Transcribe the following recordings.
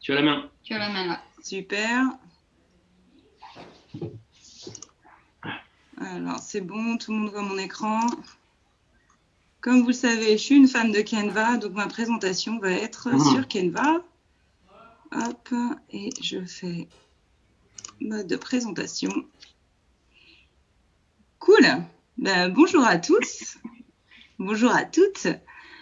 Tu as la main. Tu as la main là. Super. Alors, c'est bon, tout le monde voit mon écran. Comme vous le savez, je suis une fan de Canva, donc ma présentation va être sur Canva. Hop, et je fais mode de présentation. Cool. Bonjour à tous. Bonjour à toutes.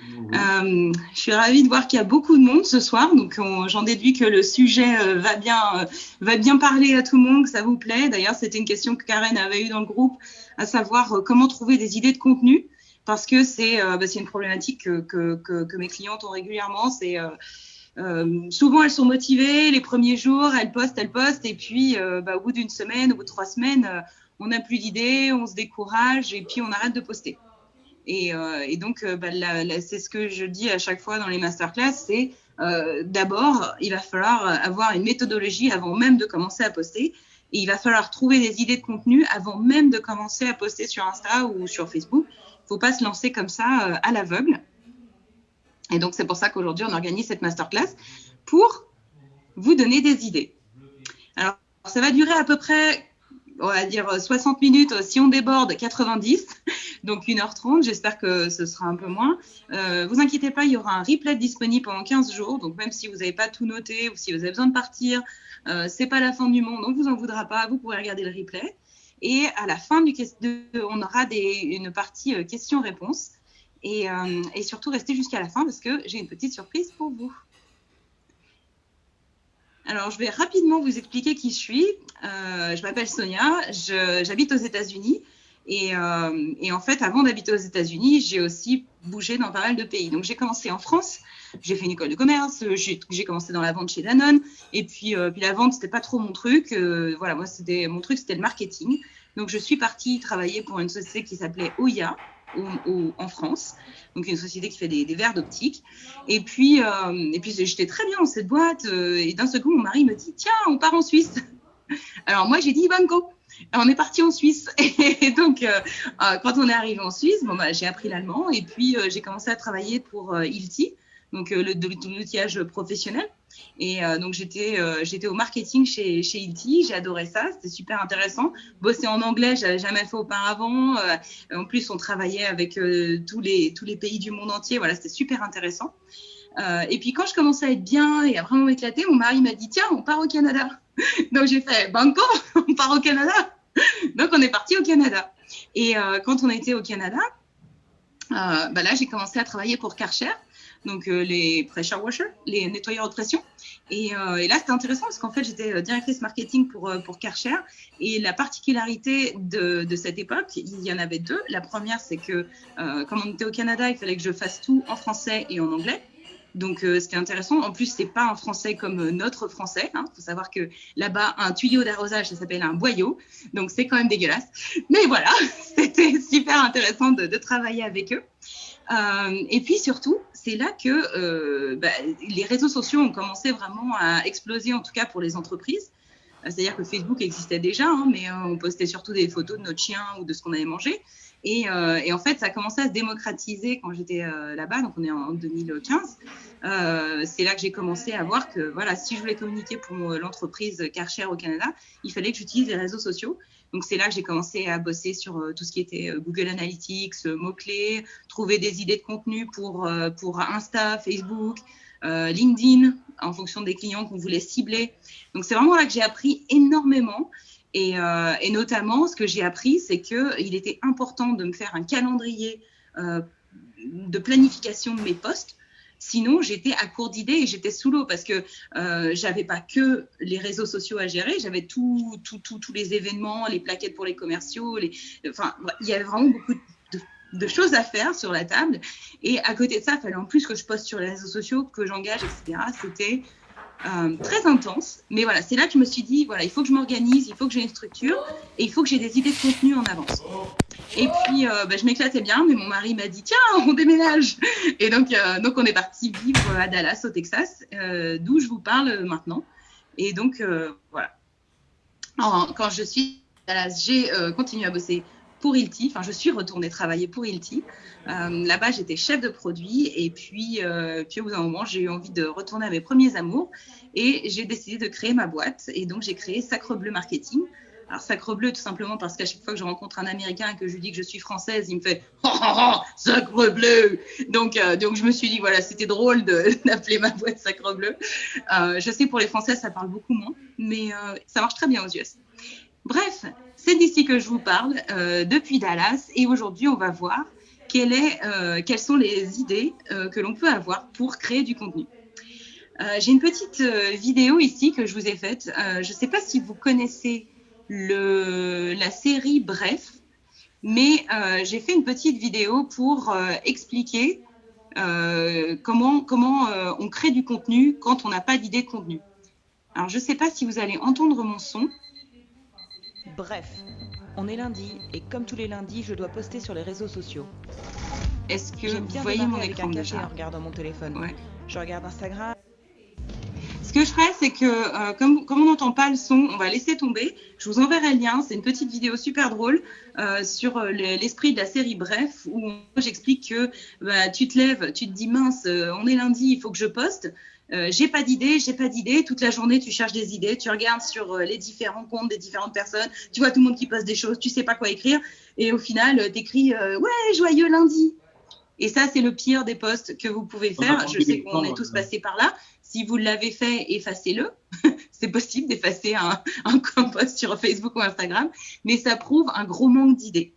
Je suis ravie de voir qu'il y a beaucoup de monde ce soir, donc j'en déduis que le sujet va bien parler à tout le monde, que ça vous plaît. D'ailleurs, c'était une question que Karen avait eue dans le groupe, à savoir comment trouver des idées de contenu, parce que c'est une problématique que mes clientes ont régulièrement. Souvent, elles sont motivées, les premiers jours, elles postent, et puis au bout d'une semaine, au bout de 3 semaines, on n'a plus d'idées, on se décourage, et puis on arrête de poster. Et donc, c'est ce que je dis à chaque fois dans les masterclass, c'est d'abord, il va falloir avoir une méthodologie avant même de commencer à poster. Et il va falloir trouver des idées de contenu avant même de commencer à poster sur Insta ou sur Facebook. Il ne faut pas se lancer comme ça à l'aveugle. Et donc, c'est pour ça qu'aujourd'hui, on organise cette masterclass pour vous donner des idées. Alors, ça va durer à peu près, on va dire 60 minutes, si on déborde 90, donc 1h30, j'espère que ce sera un peu moins. Vous inquiétez pas, il y aura un replay disponible pendant 15 jours, donc même si vous n'avez pas tout noté ou si vous avez besoin de partir, c'est pas la fin du monde, donc vous en voudra pas, vous pourrez regarder le replay. Et à la fin on aura une partie questions-réponses, et surtout restez jusqu'à la fin parce que j'ai une petite surprise pour vous. Alors, je vais rapidement vous expliquer qui je suis. Je m'appelle Sonia, j'habite aux États-Unis. Et en fait, avant d'habiter aux États-Unis, j'ai aussi bougé dans pas mal de pays. Donc, j'ai commencé en France, j'ai fait une école de commerce, j'ai commencé dans la vente chez Danone. Et puis la vente, c'était pas trop mon truc. Voilà, moi, mon truc, c'était le marketing. Donc, je suis partie travailler pour une société qui s'appelait Oya en France. Donc, une société qui fait des verres d'optique. Et puis j'étais très bien dans cette boîte. Et d'un seul coup, mon mari me dit « Tiens, on part en Suisse !» Alors, moi, j'ai dit « Banco !» On est parti en Suisse. Et donc, quand on est arrivé en Suisse, j'ai appris l'allemand. Et puis, j'ai commencé à travailler pour Hilti, donc l'outillage professionnel. Et donc, j'étais au marketing chez Hilti. J'ai adoré ça. C'était super intéressant. Bosser en anglais, je n'avais jamais fait auparavant. En plus, on travaillait avec tous les pays du monde entier. Voilà, c'était super intéressant. Et puis, quand je commençais à être bien et à vraiment m'éclater, mon mari m'a dit « Tiens, on part au Canada !» Donc, j'ai fait « Banco, on part au Canada !» Donc, on est parti au Canada. Et quand on était au Canada, là, j'ai commencé à travailler pour Karcher, donc les pressure washers, les nettoyeurs de pression. Et là, c'était intéressant parce qu'en fait, j'étais directrice marketing pour Karcher. Et la particularité de cette époque, il y en avait deux. La première, c'est que comme on était au Canada, il fallait que je fasse tout en français et en anglais. Donc, c'était intéressant. En plus, c'est pas un français comme notre français. Faut savoir que là-bas, un tuyau d'arrosage, ça s'appelle un boyau. Donc, c'est quand même dégueulasse. Mais voilà, c'était super intéressant de travailler avec eux. Et puis surtout, c'est là que les réseaux sociaux ont commencé vraiment à exploser, en tout cas pour les entreprises. C'est-à-dire que Facebook existait déjà, mais on postait surtout des photos de notre chien ou de ce qu'on avait mangé. Et en fait, ça a commencé à se démocratiser quand j'étais là-bas, donc on est en 2015. C'est là que j'ai commencé à voir que voilà, si je voulais communiquer pour l'entreprise Karcher au Canada, il fallait que j'utilise les réseaux sociaux. Donc, c'est là que j'ai commencé à bosser sur tout ce qui était Google Analytics, mots-clés, trouver des idées de contenu pour Insta, Facebook, LinkedIn, en fonction des clients qu'on voulait cibler. Donc, c'est vraiment là que j'ai appris énormément. Et notamment, ce que j'ai appris, c'est qu'il était important de me faire un calendrier de planification de mes posts. Sinon, j'étais à court d'idées et j'étais sous l'eau parce que j'avais pas que les réseaux sociaux à gérer, j'avais tous les événements, les plaquettes pour les commerciaux, enfin, il y avait vraiment beaucoup de choses à faire sur la table. Et à côté de ça, il fallait en plus que je poste sur les réseaux sociaux, que j'engage, etc. C'était très intense. Mais voilà, c'est là que je me suis dit, voilà, il faut que je m'organise, il faut que j'ai une structure et il faut que j'ai des idées de contenu en avance. Et puis, je m'éclatais bien, mais mon mari m'a dit, tiens, on déménage. Et donc on est parti vivre à Dallas, au Texas, d'où je vous parle maintenant. Et donc, voilà. Alors, quand je suis à Dallas, j'ai continué à bosser pour Hilti. Enfin, je suis retournée travailler pour Hilti. Là-bas, j'étais chef de produit. Et puis au bout d'un moment, j'ai eu envie de retourner à mes premiers amours. Et j'ai décidé de créer ma boîte. Et donc, j'ai créé Sacre Bleu Marketing. Alors, Sacre Bleu, tout simplement parce qu'à chaque fois que je rencontre un Américain et que je lui dis que je suis française, il me fait « Oh, oh, oh, Sacre Bleu !» Donc, je me suis dit, voilà, c'était drôle d'appeler ma boîte Sacre Bleu. Je sais, pour les Français, ça parle beaucoup moins, mais ça marche très bien aux US. Bref, c'est d'ici que je vous parle, depuis Dallas. Et aujourd'hui, on va voir quelles sont les idées que l'on peut avoir pour créer du contenu. J'ai une petite vidéo ici que je vous ai faite. Je ne sais pas si vous connaissez la série Bref, mais j'ai fait une petite vidéo pour expliquer comment on crée du contenu quand on n'a pas d'idée de contenu. Alors, je ne sais pas si vous allez entendre mon son. Bref, on est lundi et comme tous les lundis, je dois poster sur les réseaux sociaux. Est-ce que vous voyez mon écran déjà ? En regardant mon téléphone. Ouais. Je regarde Instagram. Ce que je ferai, c'est que comme on n'entend pas le son, on va laisser tomber. Je vous enverrai le lien. C'est une petite vidéo super drôle sur l'esprit de la série Bref, où j'explique que tu te lèves, tu te dis mince, on est lundi, il faut que je poste. J'ai pas d'idée. Toute la journée, tu cherches des idées. Tu regardes sur les différents comptes des différentes personnes. Tu vois tout le monde qui poste des choses. Tu sais pas quoi écrire. Et au final, t'écris ouais, joyeux lundi. Et ça, c'est le pire des posts que vous pouvez faire. Je sais qu'on est tous passés par là. Si vous l'avez fait, effacez-le. C'est possible d'effacer un post sur Facebook ou Instagram, mais ça prouve un gros manque d'idées.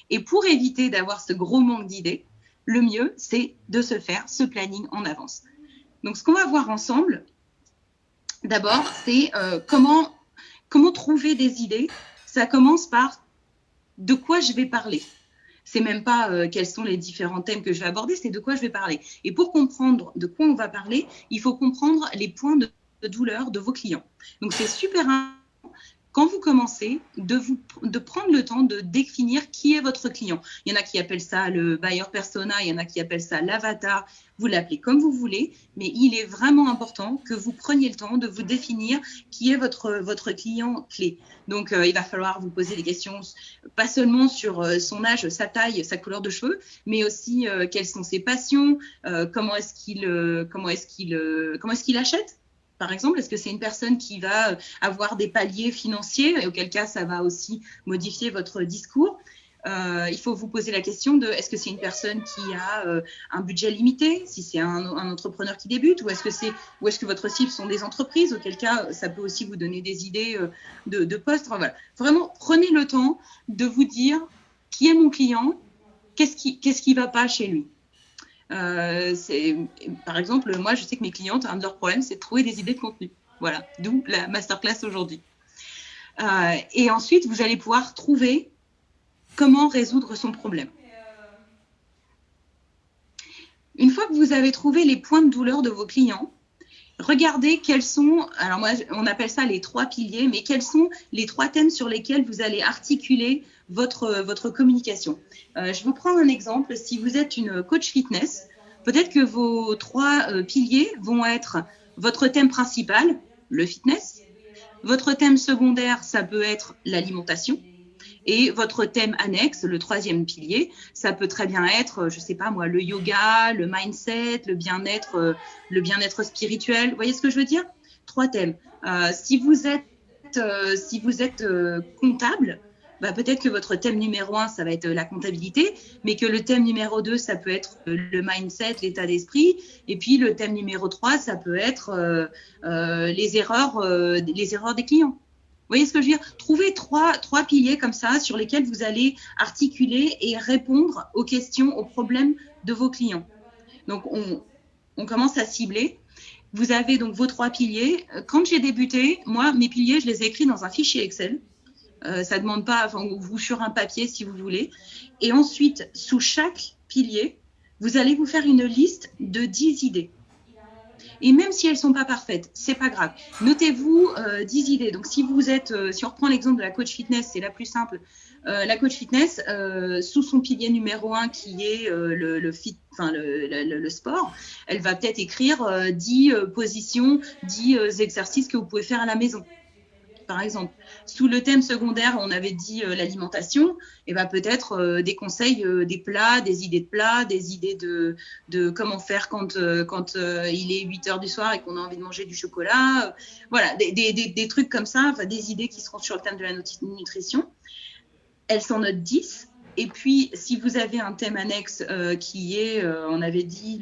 Et pour éviter d'avoir ce gros manque d'idées, le mieux, c'est de se faire ce planning en avance. Donc, ce qu'on va voir ensemble, d'abord, c'est comment trouver des idées. Ça commence par de quoi je vais parler. C'est même pas quels sont les différents thèmes que je vais aborder, c'est de quoi je vais parler. Et pour comprendre de quoi on va parler, il faut comprendre les points de douleur de vos clients. Donc, c'est super important, quand vous commencez, de prendre le temps de définir qui est votre client. Il y en a qui appellent ça le buyer persona, il y en a qui appellent ça l'avatar. Vous l'appelez comme vous voulez, mais il est vraiment important que vous preniez le temps de vous définir qui est votre client clé. Donc, il va falloir vous poser des questions, pas seulement sur son âge, sa taille, sa couleur de cheveux, mais aussi quelles sont ses passions, comment est-ce qu'il achète. Par exemple, est-ce que c'est une personne qui va avoir des paliers financiers, et auquel cas ça va aussi modifier votre discours. Il faut vous poser la question de est-ce que c'est une personne qui a un budget limité, si c'est un entrepreneur qui débute, ou est-ce que votre cible sont des entreprises, auquel cas ça peut aussi vous donner des idées de postes. Enfin, voilà. Vraiment, prenez le temps de vous dire qui est mon client, qu'est-ce qui va pas chez lui. Par exemple, moi, je sais que mes clientes, un de leurs problèmes, c'est de trouver des idées de contenu. Voilà, d'où la masterclass aujourd'hui. Et ensuite, vous allez pouvoir trouver comment résoudre son problème. Une fois que vous avez trouvé les points de douleur de vos clients, regardez quels sont, alors moi, on appelle ça les 3 piliers, mais quels sont les 3 thèmes sur lesquels vous allez articuler votre communication. Je vous prends un exemple. Si vous êtes une coach fitness, peut-être que vos 3 piliers vont être votre thème principal, le fitness. Votre thème secondaire, ça peut être l'alimentation. Et votre thème annexe, le 3e pilier, ça peut très bien être, je ne sais pas moi, le yoga, le mindset, le bien-être spirituel. Vous voyez ce que je veux dire ? 3 thèmes. Si vous êtes comptable, peut-être que votre thème numéro 1, ça va être la comptabilité, mais que le thème numéro 2, ça peut être le mindset, l'état d'esprit, et puis le thème numéro 3, ça peut être les erreurs des clients. Vous voyez ce que je veux dire ? Trouvez 3 piliers comme ça sur lesquels vous allez articuler et répondre aux questions, aux problèmes de vos clients. Donc, on commence à cibler. Vous avez donc vos 3 piliers. Quand j'ai débuté, moi, mes piliers, je les ai écrits dans un fichier Excel. Ça ne demande pas, ou sur un papier si vous voulez. Et ensuite, sous chaque pilier, vous allez vous faire une liste de 10 idées. Et même si elles ne sont pas parfaites, ce n'est pas grave. Notez-vous 10 idées. Donc, si on reprend l'exemple de la coach fitness, c'est la plus simple. La coach fitness, sous son pilier numéro 1 qui est le sport, elle va peut-être écrire 10 positions, 10 exercices que vous pouvez faire à la maison. par exemple. Sous le thème secondaire, on avait dit l'alimentation, et ben peut-être des conseils, des plats, des idées de plats, des idées de comment faire quand il est 8 heures du soir et qu'on a envie de manger du chocolat. Voilà, des trucs comme ça, enfin, des idées qui seront sur le thème de la nutrition. Elles s'en notent 10. Et puis, si vous avez un thème annexe qui est, on avait dit,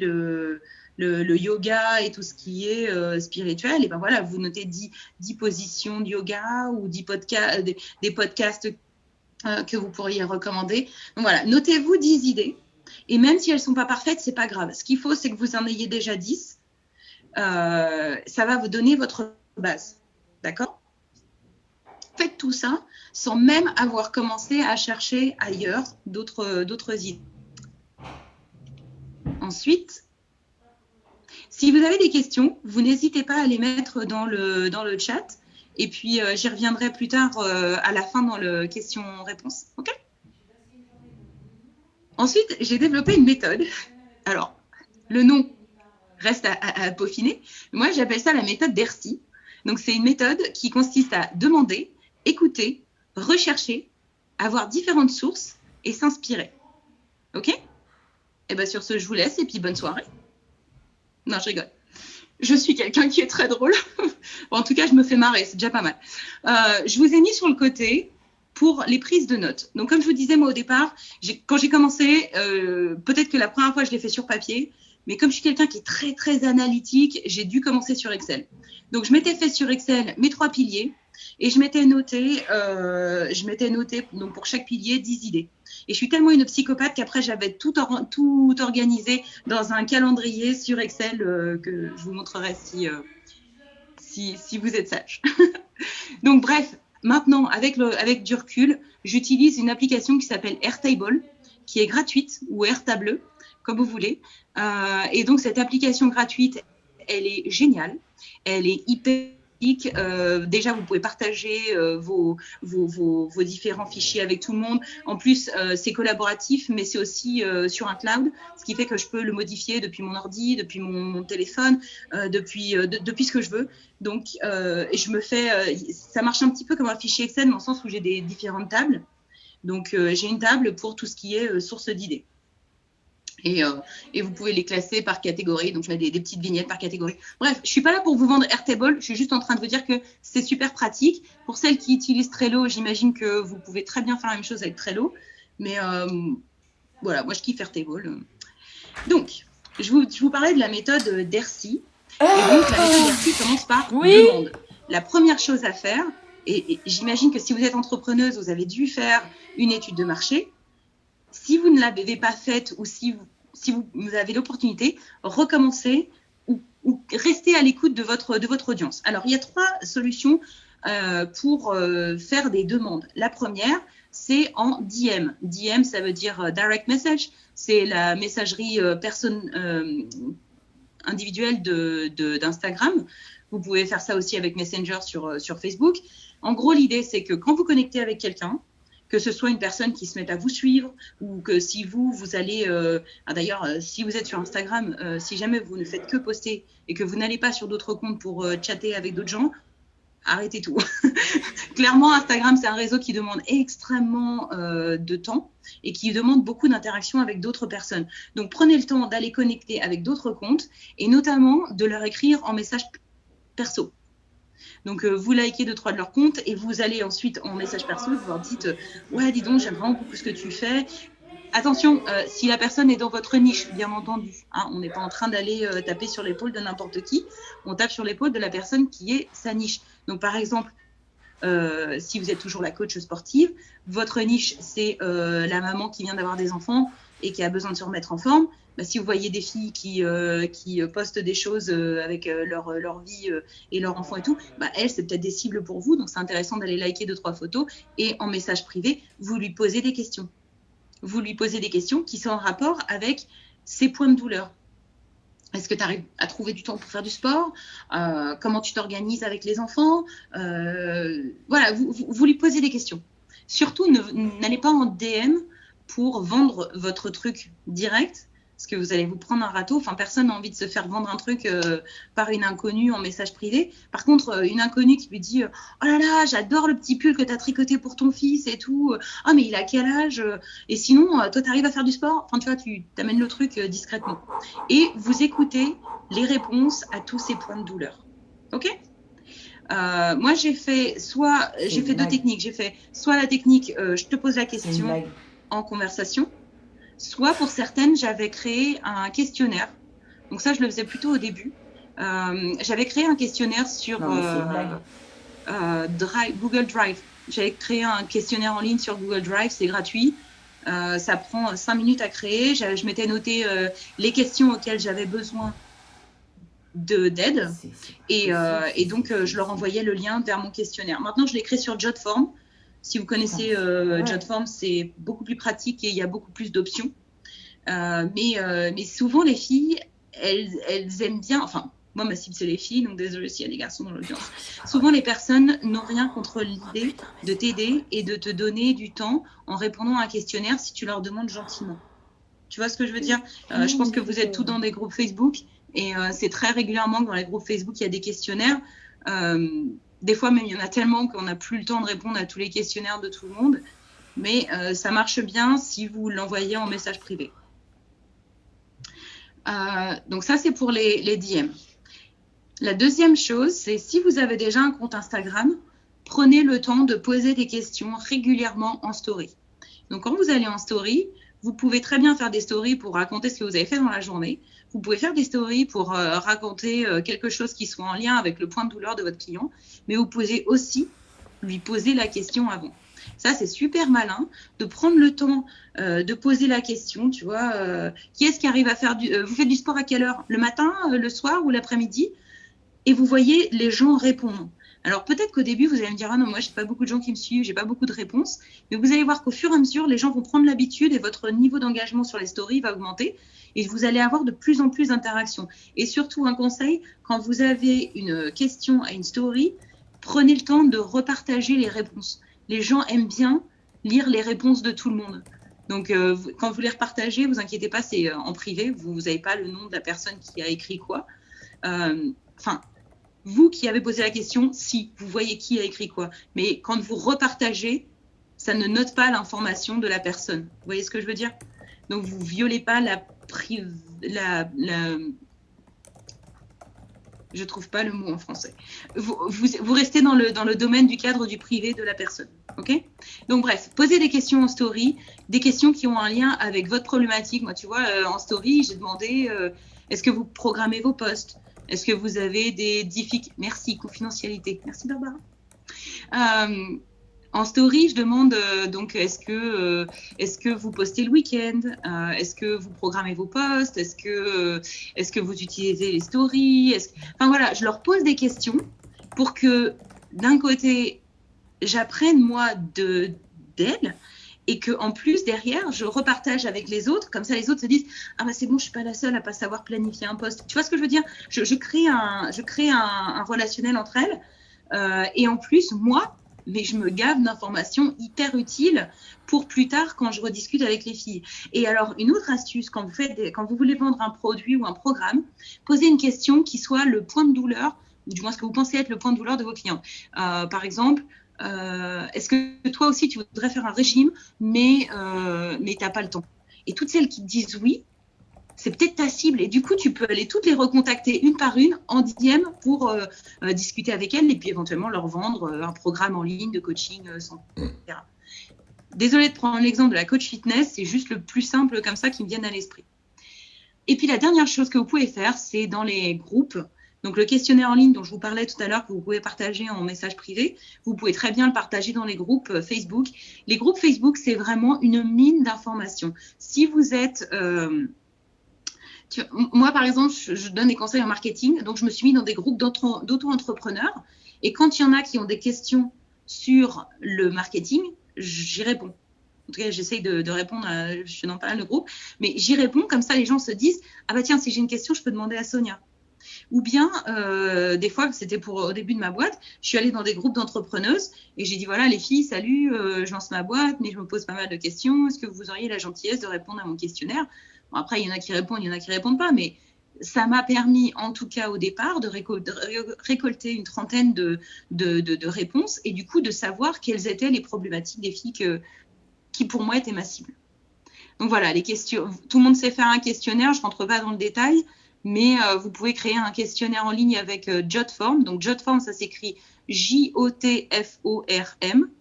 le yoga et tout ce qui est spirituel, et ben voilà, vous notez 10 positions de yoga ou 10 des podcasts que vous pourriez recommander. Donc voilà, notez-vous 10 idées. Et même si elles ne sont pas parfaites, ce n'est pas grave. Ce qu'il faut, c'est que vous en ayez déjà 10. Ça va vous donner votre base. D'accord ? Faites tout ça sans même avoir commencé à chercher ailleurs d'autres idées. Ensuite, si vous avez des questions, vous n'hésitez pas à les mettre dans le chat. Et puis, j'y reviendrai plus tard à la fin dans le question-réponse. OK ? Ensuite, j'ai développé une méthode. Alors, le nom reste à peaufiner. Moi, j'appelle ça la méthode d'Ercy. Donc, c'est une méthode qui consiste à demander, écouter, rechercher, avoir différentes sources et s'inspirer. OK ? Et bien, sur ce, je vous laisse et puis bonne soirée. Non, je rigole. Je suis quelqu'un qui est très drôle. En tout cas, je me fais marrer, c'est déjà pas mal. Je vous ai mis sur le côté pour les prises de notes. Donc, comme je vous disais, moi, au départ, quand j'ai commencé, peut-être que la première fois, je l'ai fait sur papier, mais comme je suis quelqu'un qui est très, très analytique, j'ai dû commencer sur Excel. Donc, je m'étais fait sur Excel mes 3 piliers et je m'étais noté donc pour chaque pilier 10 idées. Et je suis tellement une psychopathe qu'après, j'avais tout organisé dans un calendrier sur Excel que je vous montrerai si vous êtes sage. Donc, bref, maintenant, avec du recul, j'utilise une application qui s'appelle Airtable, qui est gratuite, ou Airtable, comme vous voulez. Et donc, cette application gratuite, elle est géniale. Elle est hyper... déjà, vous pouvez partager vos différents fichiers avec tout le monde. En plus, c'est collaboratif, mais c'est aussi sur un cloud, ce qui fait que je peux le modifier depuis mon ordi, depuis mon téléphone, depuis ce que je veux. Donc, ça marche un petit peu comme un fichier Excel, dans le sens où j'ai des différentes tables. Donc, j'ai une table pour tout ce qui est source d'idées. Et vous pouvez les classer par catégorie. Donc, je mets des petites vignettes par catégorie. Bref, je ne suis pas là pour vous vendre Airtable. Je suis juste en train de vous dire que c'est super pratique. Pour celles qui utilisent Trello, j'imagine que vous pouvez très bien faire la même chose avec Trello. Mais voilà, moi, je kiffe Airtable. Donc, je vous parlais de la méthode d'Ercy. Et donc, la méthode d'Ercy commence par demande. La première chose à faire, et j'imagine que si vous êtes entrepreneuse, vous avez dû faire une étude de marché. Si vous ne l'avez pas faite ou si vous avez l'opportunité, recommencez ou restez à l'écoute de votre audience. Alors, il y a 3 solutions pour faire des demandes. La première, c'est en DM. DM, ça veut dire direct message. C'est la messagerie individuelle d'Instagram. Vous pouvez faire ça aussi avec Messenger sur Facebook. En gros, l'idée, c'est que quand vous connectez avec quelqu'un, que ce soit une personne qui se mette à vous suivre ou que si vous allez... d'ailleurs, si vous êtes sur Instagram, si jamais vous ne faites que poster et que vous n'allez pas sur d'autres comptes pour chatter avec d'autres gens, arrêtez tout. Clairement, Instagram, c'est un réseau qui demande extrêmement de temps et qui demande beaucoup d'interaction avec d'autres personnes. Donc, prenez le temps d'aller connecter avec d'autres comptes et notamment de leur écrire en message perso. Donc, vous likez 2-3 de leurs comptes et vous allez ensuite en message perso, vous leur dites « Ouais, dis donc, j'aime vraiment beaucoup ce que tu fais. » Attention, si la personne est dans votre niche, bien entendu, hein, on n'est pas en train d'aller taper sur l'épaule de n'importe qui. On tape sur l'épaule de la personne qui est sa niche. Donc, par exemple, si vous êtes toujours la coach sportive, votre niche, c'est la maman qui vient d'avoir des enfants et qui a besoin de se remettre en forme. Bah, si vous voyez des filles qui postent des choses avec leur vie et leur enfant et tout, bah, elles, c'est peut-être des cibles pour vous. Donc, c'est intéressant d'aller liker 2-3 photos et en message privé, vous lui posez des questions. Vous lui posez des questions qui sont en rapport avec ses points de douleur. Est-ce que tu arrives à trouver du temps pour faire du sport ? Comment tu t'organises avec les enfants ? Voilà, vous lui posez des questions. Surtout, n'allez pas en DM pour vendre votre truc direct. parce que vous allez vous prendre un râteau. Enfin, personne n'a envie de se faire vendre un truc par une inconnue en message privé. Par contre, une inconnue qui lui dit « Oh là là, j'adore le petit pull que tu as tricoté pour ton fils et tout. Ah, mais il a quel âge? Et sinon, toi, tu arrives à faire du sport ?» Enfin, tu vois, tu t'amènes le truc discrètement. Et vous écoutez les réponses à tous ces points de douleur. OK? Moi, j'ai fait deux techniques. J'ai fait soit la technique je te pose la question en conversation, soit pour certaines, j'avais créé un questionnaire. Donc ça, je le faisais plutôt au début. J'avais créé un questionnaire sur Google Drive. J'avais créé un questionnaire en ligne sur Google Drive, c'est gratuit. Ça prend 5 minutes à créer. Je m'étais noté les questions auxquelles j'avais besoin d'aide et donc je leur envoyais le lien vers mon questionnaire. Maintenant, je l'ai créé sur Jotform. Si vous connaissez Jotform, c'est beaucoup plus pratique et il y a beaucoup plus d'options. Mais souvent, les filles, elles aiment bien... Enfin, moi, ma cible, c'est les filles, donc désolé s'il y a des garçons dans l'audience. Souvent, les personnes n'ont rien contre l'idée de t'aider et de te donner du temps en répondant à un questionnaire si tu leur demandes gentiment. Tu vois ce que je veux dire? Je pense que vous êtes tous dans des groupes Facebook et c'est très régulièrement que dans les groupes Facebook, il y a des questionnaires. Des fois, même, il y en a tellement qu'on n'a plus le temps de répondre à tous les questionnaires de tout le monde. Mais ça marche bien si vous l'envoyez en message privé. Donc ça, c'est pour les DM. La deuxième chose, c'est si vous avez déjà un compte Instagram, prenez le temps de poser des questions régulièrement en story. Donc quand vous allez en story, vous pouvez très bien faire des stories pour raconter ce que vous avez fait dans la journée. Vous pouvez faire des stories pour raconter quelque chose qui soit en lien avec le point de douleur de votre client, mais vous pouvez aussi lui poser la question avant. Ça, c'est super malin de prendre le temps de poser la question, tu vois. Qui est-ce qui arrive à faire vous faites du sport à quelle heure? Le matin, le soir ou l'après-midi? Et vous voyez les gens répondre. Alors peut-être qu'au début, vous allez me dire « Ah non, moi, j'ai pas beaucoup de gens qui me suivent, j'ai pas beaucoup de réponses. » Mais vous allez voir qu'au fur et à mesure, les gens vont prendre l'habitude et votre niveau d'engagement sur les stories va augmenter et vous allez avoir de plus en plus d'interactions. Et surtout, un conseil, quand vous avez une question à une story, prenez le temps de repartager les réponses. Les gens aiment bien lire les réponses de tout le monde. Donc, quand vous les repartagez, vous inquiétez pas, c'est en privé. Vous n'avez pas le nom de la personne qui a écrit quoi. Vous qui avez posé la question, si, vous voyez qui a écrit quoi. Mais quand vous repartagez, ça ne note pas l'information de la personne. Vous voyez ce que je veux dire? Donc, vous ne violez pas je ne trouve pas le mot en français. Vous restez dans le domaine du cadre du privé de la personne. Okay? Donc, bref, posez des questions en story, des questions qui ont un lien avec votre problématique. Moi, tu vois, en story, j'ai demandé est-ce que vous programmez vos posts? Est-ce que vous avez des difficultés? Merci, confidentialité. Merci, Barbara. En story, je demande donc est-ce que vous postez le week-end? Est-ce que vous programmez vos posts? Est-ce que vous utilisez les stories? Enfin voilà, je leur pose des questions pour que d'un côté, j'apprenne moi d'elles et que en plus derrière, je repartage avec les autres. Comme ça, les autres se disent ah bah c'est bon, je suis pas la seule à pas savoir planifier un post. Tu vois ce que je veux dire? Je crée un relationnel entre elles et en plus moi. Mais je me gave d'informations hyper utiles pour plus tard quand je rediscute avec les filles. Et alors, une autre astuce, quand vous voulez vendre un produit ou un programme, posez une question qui soit le point de douleur, ou du moins ce que vous pensez être le point de douleur de vos clients. Par exemple, est-ce que toi aussi tu voudrais faire un régime, mais tu n'as pas le temps? Et toutes celles qui disent oui, c'est peut-être ta cible et du coup, tu peux aller toutes les recontacter une par une en DM pour discuter avec elles et puis éventuellement leur vendre un programme en ligne de coaching, etc. Désolée de prendre l'exemple de la coach fitness, c'est juste le plus simple comme ça qui me vienne à l'esprit. Et puis, la dernière chose que vous pouvez faire, c'est dans les groupes. Donc, le questionnaire en ligne dont je vous parlais tout à l'heure, que vous pouvez partager en message privé, vous pouvez très bien le partager dans les groupes Facebook. Les groupes Facebook, c'est vraiment une mine d'informations. Si vous êtes... moi, par exemple, je donne des conseils en marketing, donc je me suis mis dans des groupes d'auto-entrepreneurs et quand il y en a qui ont des questions sur le marketing, j'y réponds. En tout cas, j'essaye de répondre, je suis dans pas mal de groupes, mais j'y réponds, comme ça les gens se disent « Ah bah tiens, si j'ai une question, je peux demander à Sonia ». Ou bien, des fois, c'était au début de ma boîte, je suis allée dans des groupes d'entrepreneuses et j'ai dit « Voilà les filles, salut, je lance ma boîte, mais je me pose pas mal de questions, est-ce que vous auriez la gentillesse de répondre à mon questionnaire ?» Bon, après, il y en a qui répondent, il y en a qui répondent pas, mais ça m'a permis, en tout cas au départ, de récolter une trentaine de réponses et du coup de savoir quelles étaient les problématiques des filles qui pour moi étaient ma cible. Donc voilà, les questions. Tout le monde sait faire un questionnaire, je ne rentre pas dans le détail, mais vous pouvez créer un questionnaire en ligne avec Jotform. Donc Jotform, ça s'écrit Jotform,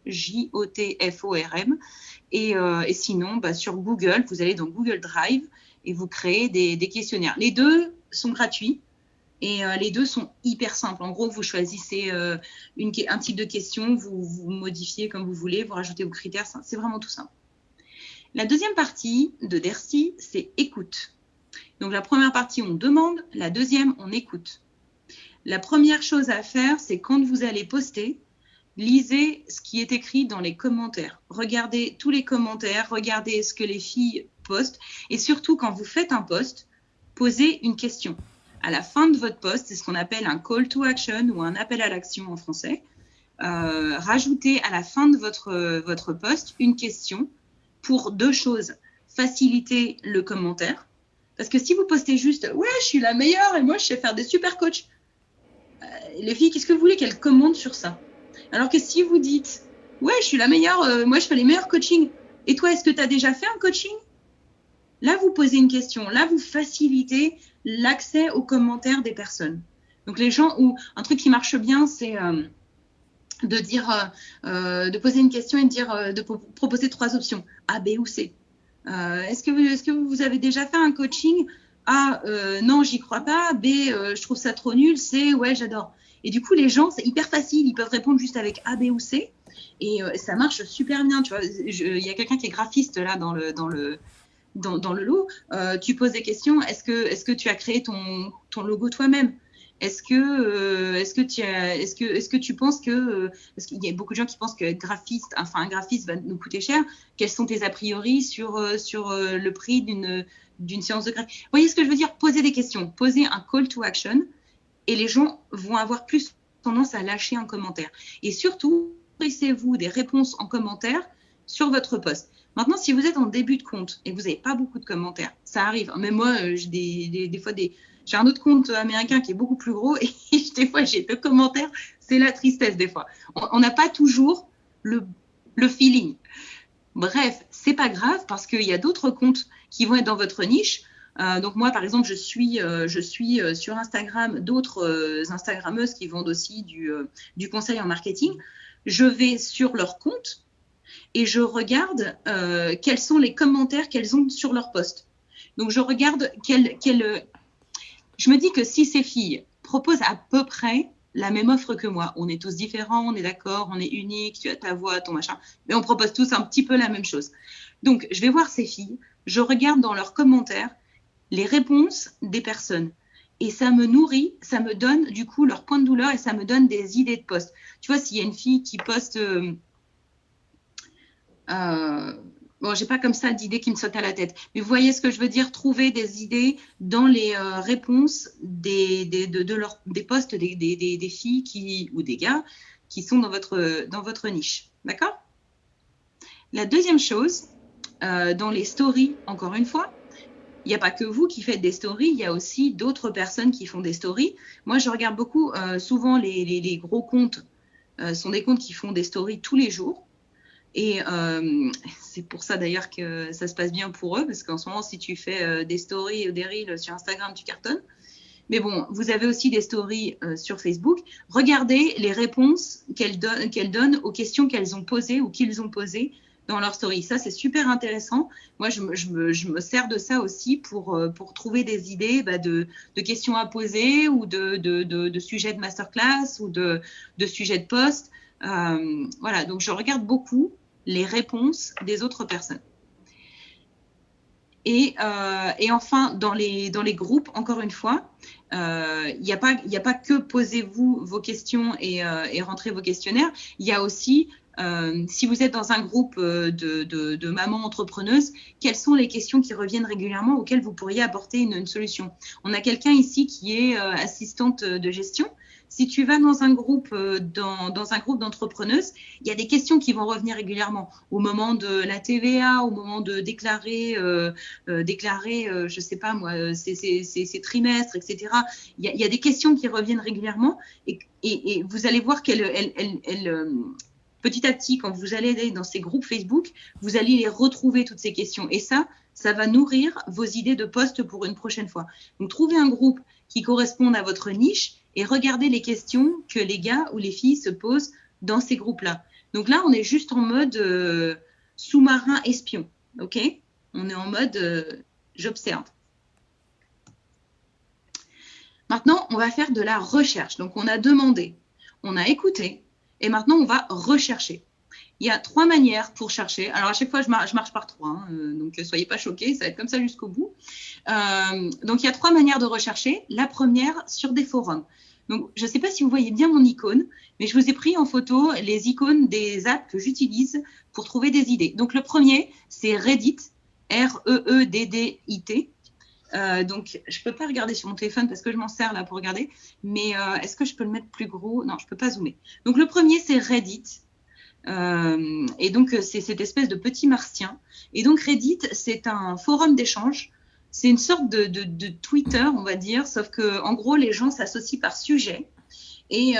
Jotform. Et sinon, sur Google, vous allez dans Google Drive et vous créez des questionnaires. Les deux sont gratuits et les deux sont hyper simples. En gros, vous choisissez un type de question, vous modifiez comme vous voulez, vous rajoutez vos critères, c'est vraiment tout simple. La deuxième partie de DERSI, c'est écoute. Donc la première partie, on demande, la deuxième, on écoute. La première chose à faire, c'est quand vous allez poster, lisez ce qui est écrit dans les commentaires. Regardez tous les commentaires, regardez ce que les filles postent. Et surtout, quand vous faites un post, posez une question. À la fin de votre post, c'est ce qu'on appelle un call to action ou un appel à l'action en français. Rajoutez à la fin de votre post une question pour deux choses. Faciliter le commentaire. Parce que si vous postez juste « Ouais, je suis la meilleure et moi, je sais faire des super coachs », les filles, qu'est-ce que vous voulez qu'elles commentent sur ça? Alors que si vous dites « Ouais, je suis la meilleure, moi, je fais les meilleurs coachings. Et toi, est-ce que tu as déjà fait un coaching ?» Là, vous posez une question. Là, vous facilitez l'accès aux commentaires des personnes. Donc, les gens, ou un truc qui marche bien, c'est de dire, de poser une question et de dire, de proposer 3 options, A, B ou C. Est-ce que vous avez déjà fait un coaching? A, non, j'y crois pas. B, je trouve ça trop nul. C, ouais, j'adore. Et du coup, les gens, c'est hyper facile. Ils peuvent répondre juste avec A, B ou C. Et ça marche super bien. Tu vois, il y a quelqu'un qui est graphiste là dans le lot. Tu poses des questions. Est-ce que tu as créé ton logo toi-même? Est-ce que tu penses que parce qu'il y a beaucoup de gens qui pensent que un graphiste va nous coûter cher. Quels sont tes a priori sur le prix d'une séance de graphisme? Vous voyez ce que je veux dire? Poser des questions, poser un call to action, et les gens vont avoir plus tendance à lâcher un commentaire. Et surtout, laissez-vous des réponses en commentaire sur votre post. Maintenant, si vous êtes en début de compte et que vous n'avez pas beaucoup de commentaires, ça arrive. Même moi, j'ai des fois j'ai un autre compte américain qui est beaucoup plus gros et des fois, j'ai 2 commentaires. C'est la tristesse des fois. On n'a pas toujours le feeling. Bref, c'est pas grave parce qu'il y a d'autres comptes qui vont être dans votre niche. Donc moi, par exemple, je suis sur Instagram d'autres Instagrammeuses qui vendent aussi du conseil en marketing. Je vais sur leur compte et je regarde quels sont les commentaires qu'elles ont sur leur post. Donc, je regarde je me dis que si ces filles proposent à peu près la même offre que moi, on est tous différents, on est d'accord, on est unique, tu as ta voix, ton machin, mais on propose tous un petit peu la même chose. Donc, je vais voir ces filles, je regarde dans leurs commentaires les réponses des personnes. Et ça me nourrit, ça me donne du coup leur point de douleur et ça me donne des idées de post. Tu vois, s'il y a une fille qui poste... bon, j'ai pas comme ça d'idées qui me sautent à la tête. Mais vous voyez ce que je veux dire? Trouver des idées dans les réponses des posts des filles ou des gars qui sont dans votre niche. D'accord? La deuxième chose, dans les stories, encore une fois, il n'y a pas que vous qui faites des stories, il y a aussi d'autres personnes qui font des stories. Moi, je regarde beaucoup, souvent les gros comptes sont des comptes qui font des stories tous les jours. Et c'est pour ça d'ailleurs que ça se passe bien pour eux, parce qu'en ce moment, si tu fais des stories ou des reels sur Instagram, tu cartonnes. Mais bon, vous avez aussi des stories sur Facebook. Regardez les réponses qu'elles donnent aux questions qu'elles ont posées ou qu'ils ont posées dans leur story. Ça, c'est super intéressant. Moi, je me sers de ça aussi pour trouver des idées de questions à poser ou de sujets de masterclass ou de sujets de post. Voilà, donc je regarde beaucoup les réponses des autres personnes. Et enfin, dans les groupes, encore une fois, il n'y a pas que posez-vous vos questions et rentrez vos questionnaires. Il y a aussi Si vous êtes dans un groupe de mamans entrepreneuses, quelles sont les questions qui reviennent régulièrement auxquelles vous pourriez apporter une solution? On a quelqu'un ici qui est assistante de gestion. Si tu vas dans un groupe d'entrepreneuses, il y a des questions qui vont revenir régulièrement au moment de la TVA, au moment de déclarer, je sais pas moi, ses trimestres, etc. Il y a des questions qui reviennent régulièrement et vous allez voir petit à petit, quand vous allez aller dans ces groupes Facebook, vous allez les retrouver, toutes ces questions. Et ça va nourrir vos idées de poste pour une prochaine fois. Donc, trouvez un groupe qui corresponde à votre niche et regardez les questions que les gars ou les filles se posent dans ces groupes-là. Donc là, on est juste en mode sous-marin espion, ok? On est en mode j'observe. Maintenant, on va faire de la recherche. Donc, on a demandé, on a écouté, et maintenant, on va rechercher. Il y a 3 manières pour chercher. Alors, à chaque fois, je marche par 3, hein, donc soyez pas choqués, ça va être comme ça jusqu'au bout. Donc, il y a 3 manières de rechercher. La première, sur des forums. Donc, je ne sais pas si vous voyez bien mon icône, mais je vous ai pris en photo les icônes des apps que j'utilise pour trouver des idées. Donc, le premier, c'est Reddit, R-E-E-D-D-I-T. Donc, je ne peux pas regarder sur mon téléphone parce que je m'en sers là pour regarder, mais est-ce que je peux le mettre plus gros? Non, je ne peux pas zoomer. Donc, le premier, c'est Reddit. Et donc, c'est cette espèce de petit martien. Et donc, Reddit, c'est un forum d'échange. C'est une sorte de Twitter, on va dire, sauf que en gros, les gens s'associent par sujet et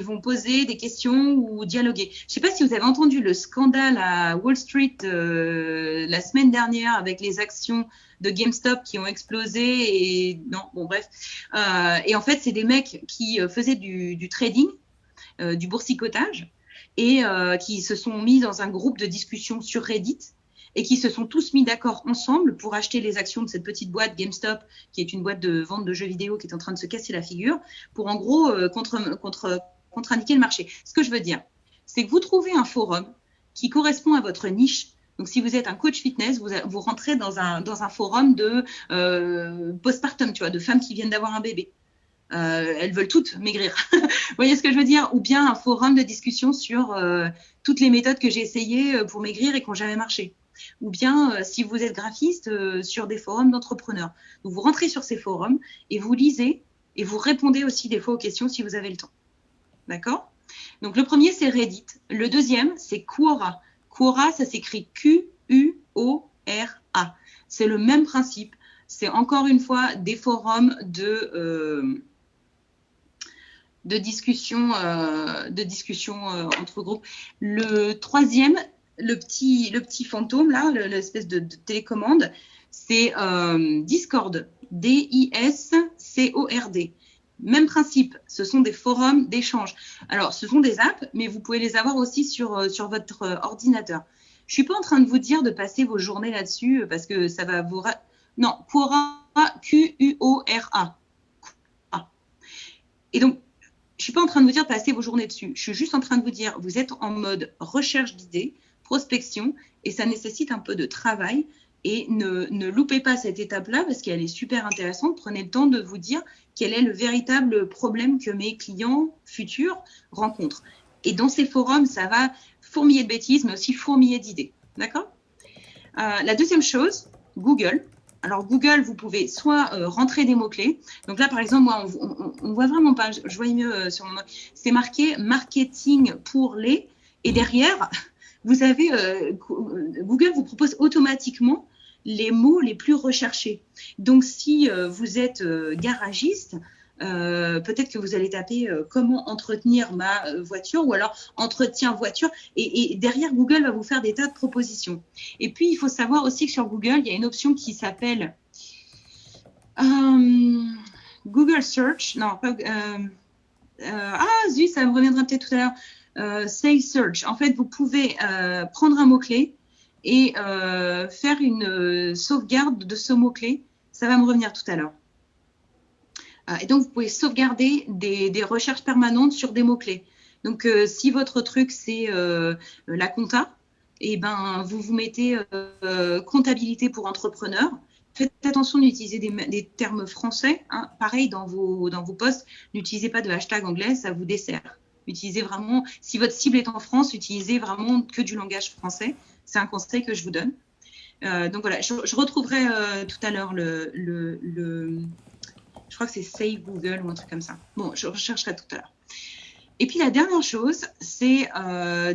vont poser des questions ou dialoguer. Je ne sais pas si vous avez entendu le scandale à Wall Street la semaine dernière avec les actions de GameStop qui ont explosé. Et non, bon bref. Et en fait, c'est des mecs qui faisaient du trading, du boursicotage, et qui se sont mis dans un groupe de discussion sur Reddit et qui se sont tous mis d'accord ensemble pour acheter les actions de cette petite boîte GameStop, qui est une boîte de vente de jeux vidéo qui est en train de se casser la figure, pour en gros contre-indiquer le marché. Ce que je veux dire, c'est que vous trouvez un forum qui correspond à votre niche. Donc, si vous êtes un coach fitness, vous rentrez dans un forum de postpartum, tu vois, de femmes qui viennent d'avoir un bébé. Elles veulent toutes maigrir. Vous voyez ce que je veux dire? Ou bien un forum de discussion sur toutes les méthodes que j'ai essayées pour maigrir et qui n'ont jamais marché. Ou bien, si vous êtes graphiste, sur des forums d'entrepreneurs. Donc, vous rentrez sur ces forums et vous lisez et vous répondez aussi des fois aux questions si vous avez le temps. D'accord? Donc, le premier, c'est Reddit. Le deuxième, c'est Quora. Quora, ça s'écrit Q-U-O-R-A. C'est le même principe. C'est encore une fois des forums de discussion entre groupes. Le troisième, le petit fantôme là, l'espèce de télécommande, c'est Discord, D-I-S-C-O-R-D. Même principe, ce sont des forums d'échange. Alors, ce sont des apps, mais vous pouvez les avoir aussi sur votre ordinateur. Je suis pas en train de vous dire de passer vos journées là-dessus parce que ça va vous... Non, Quora, Q-U-O-R-A. Et donc, je suis pas en train de vous dire de passer vos journées dessus. Je suis juste en train de vous dire, vous êtes en mode recherche d'idées, prospection, et ça nécessite un peu de travail. Et ne loupez pas cette étape-là parce qu'elle est super intéressante. Prenez le temps de vous dire quel est le véritable problème que mes clients futurs rencontrent. Et dans ces forums, ça va fourmiller de bêtises, mais aussi fourmiller d'idées. D'accord? La deuxième chose, Google. Alors, Google, vous pouvez soit rentrer des mots-clés. Donc là, par exemple, moi, on voit vraiment pas. Je voyais mieux sur mon... C'est marqué « marketing pour les ». Et derrière, vous avez... Google vous propose automatiquement les mots les plus recherchés. Donc, si vous êtes garagiste, peut-être que vous allez taper comment entretenir ma voiture ou alors entretien voiture et derrière Google va vous faire des tas de propositions. Et puis il faut savoir aussi que sur Google il y a une option qui s'appelle Google Search, non pas zut, ça me reviendra peut-être tout à l'heure, Say Search. En fait vous pouvez prendre un mot-clé et faire une sauvegarde de ce mot-clé, ça va me revenir tout à l'heure. Et donc, vous pouvez sauvegarder des recherches permanentes sur des mots-clés. Donc, si votre truc, c'est la compta, eh ben, vous mettez comptabilité pour entrepreneurs. Faites attention d'utiliser des termes français. Hein. Pareil, dans vos posts, n'utilisez pas de hashtag anglais, ça vous dessert. Utilisez vraiment, si votre cible est en France, utilisez vraiment que du langage français. C'est un conseil que je vous donne. Donc voilà, je retrouverai tout à l'heure je crois que c'est Save Google ou un truc comme ça. Bon, je rechercherai tout à l'heure. Et puis la dernière chose, c'est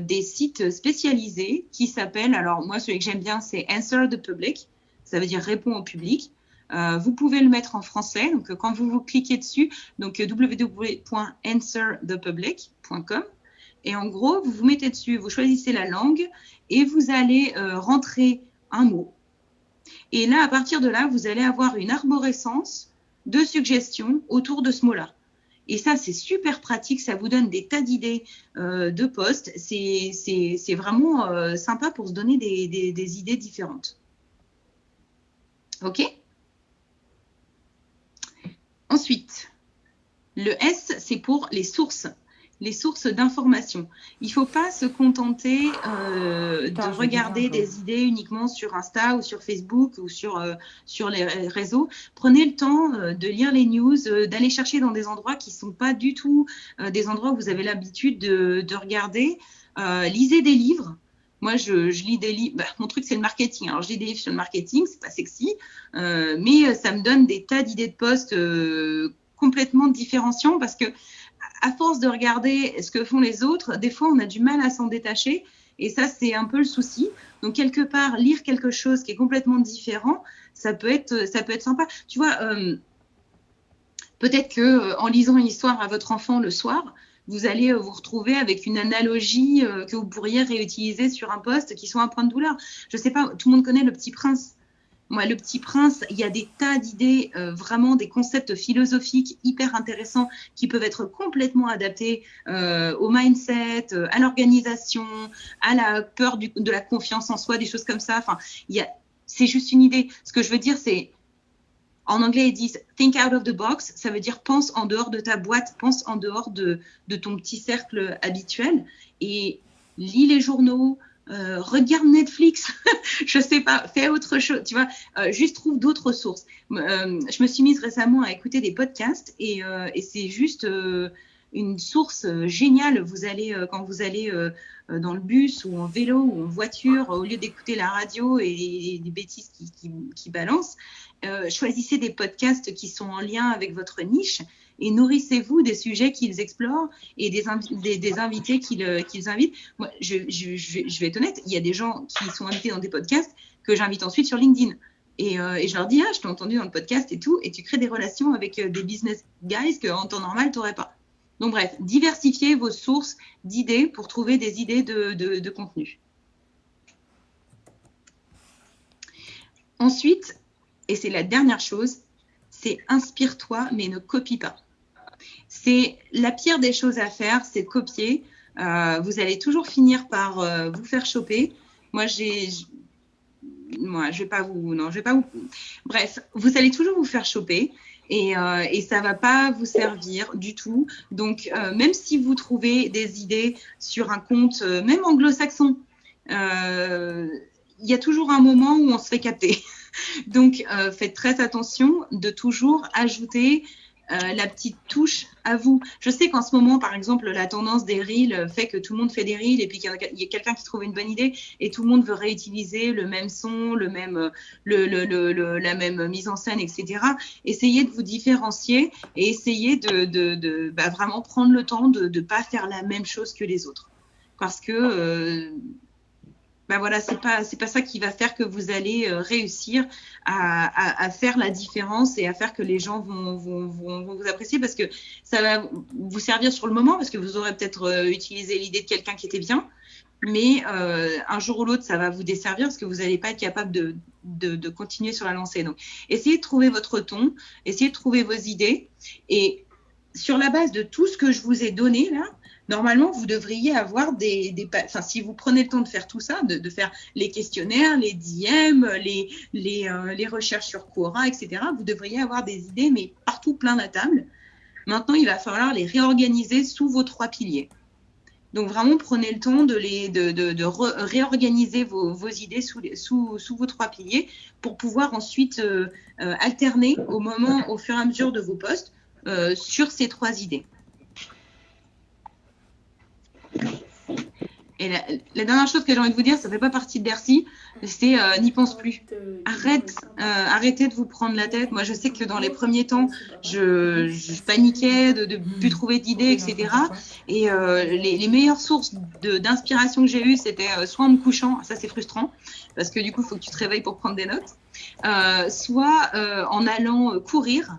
des sites spécialisés qui s'appellent, alors moi celui que j'aime bien c'est Answer the Public, ça veut dire répond au public. Vous pouvez le mettre en français, donc quand vous cliquez dessus, donc www.answerthepublic.com, et en gros vous vous mettez dessus, vous choisissez la langue et vous allez rentrer un mot. Et là, à partir de là, vous allez avoir une arborescence de suggestions autour de ce mot-là. Et ça, c'est super pratique, ça vous donne des tas d'idées de posts. C'est vraiment sympa pour se donner des idées différentes. OK ? Ensuite, le S, c'est pour les sources d'information. Il ne faut pas se contenter de regarder des idées uniquement sur Insta ou sur Facebook ou sur les réseaux. Prenez le temps de lire les news, d'aller chercher dans des endroits qui ne sont pas du tout des endroits où vous avez l'habitude de regarder. Lisez des livres. Moi, je lis des livres. Bah, mon truc, c'est le marketing. Alors, je lis des livres sur le marketing, c'est pas sexy, mais ça me donne des tas d'idées de posts complètement différenciants parce que à force de regarder ce que font les autres, des fois, on a du mal à s'en détacher. Et ça, c'est un peu le souci. Donc, quelque part, lire quelque chose qui est complètement différent, ça peut être sympa. Tu vois, peut-être qu'en lisant une histoire à votre enfant le soir, vous allez vous retrouver avec une analogie que vous pourriez réutiliser sur un post qui soit un point de douleur. Je ne sais pas, tout le monde connaît Le Petit Prince. Moi, Le Petit Prince, il y a des tas d'idées, vraiment des concepts philosophiques hyper intéressants qui peuvent être complètement adaptés au mindset, à l'organisation, à la peur de la confiance en soi, des choses comme ça. Enfin, c'est juste une idée. Ce que je veux dire, c'est, en anglais, ils disent « think out of the box », ça veut dire « pense en dehors de ta boîte, pense en dehors de ton petit cercle habituel » et lis les journaux, regarde Netflix, je sais pas, fais autre chose, tu vois, juste trouve d'autres sources. Je me suis mise récemment à écouter des podcasts et c'est juste une source géniale. Vous allez, quand vous allez dans le bus ou en vélo ou en voiture, au lieu d'écouter la radio et des bêtises qui balancent, choisissez des podcasts qui sont en lien avec votre niche et nourrissez-vous des sujets qu'ils explorent et des invités qu'ils invitent. Moi, je vais être honnête, il y a des gens qui sont invités dans des podcasts que j'invite ensuite sur LinkedIn. Et je leur dis, je t'ai entendu dans le podcast et tout, et tu crées des relations avec des business guys qu'en temps normal, tu n'aurais pas. Donc bref, diversifiez vos sources d'idées pour trouver des idées de contenu. Ensuite, et c'est la dernière chose, c'est inspire-toi, mais ne copie pas. C'est la pire des choses à faire, c'est de copier. Vous allez toujours finir par vous faire choper. Moi, je vais pas vous. Bref, vous allez toujours vous faire choper et ça va pas vous servir du tout. Donc, même si vous trouvez des idées sur un compte, même anglo-saxon, il y a toujours un moment où on se fait capter. Donc, faites très attention de toujours ajouter la petite touche à vous. Je sais qu'en ce moment, par exemple, la tendance des reels fait que tout le monde fait des reels et puis qu'il y a quelqu'un qui trouve une bonne idée et tout le monde veut réutiliser le même son, la même mise en scène, etc. Essayez de vous différencier et essayez de vraiment prendre le temps de ne pas faire la même chose que les autres. Parce que voilà, c'est pas ça qui va faire que vous allez réussir à faire la différence et à faire que les gens vont vous apprécier, parce que ça va vous servir sur le moment, parce que vous aurez peut-être utilisé l'idée de quelqu'un qui était bien, mais un jour ou l'autre, ça va vous desservir parce que vous n'allez pas être capable de continuer sur la lancée. Donc, essayez de trouver votre ton, essayez de trouver vos idées, et sur la base de tout ce que je vous ai donné là, normalement, vous devriez avoir si vous prenez le temps de faire tout ça, de faire les questionnaires, les DM, les recherches sur Quora, etc., vous devriez avoir des idées, mais partout plein la table. Maintenant, il va falloir les réorganiser sous vos 3 piliers. Donc, vraiment, prenez le temps de réorganiser vos idées sous vos 3 piliers pour pouvoir ensuite alterner au fur et à mesure de vos posts sur ces 3 idées. Et la dernière chose que j'ai envie de vous dire, ça ne fait pas partie de Bercy, c'est n'y pense plus. Arrêtez de vous prendre la tête. Moi, je sais que dans les premiers temps, je paniquais de plus trouver d'idées, etc. Et les meilleures sources d'inspiration que j'ai eues, c'était soit en me couchant, ça c'est frustrant, parce que du coup, il faut que tu te réveilles pour prendre des notes, soit en allant courir.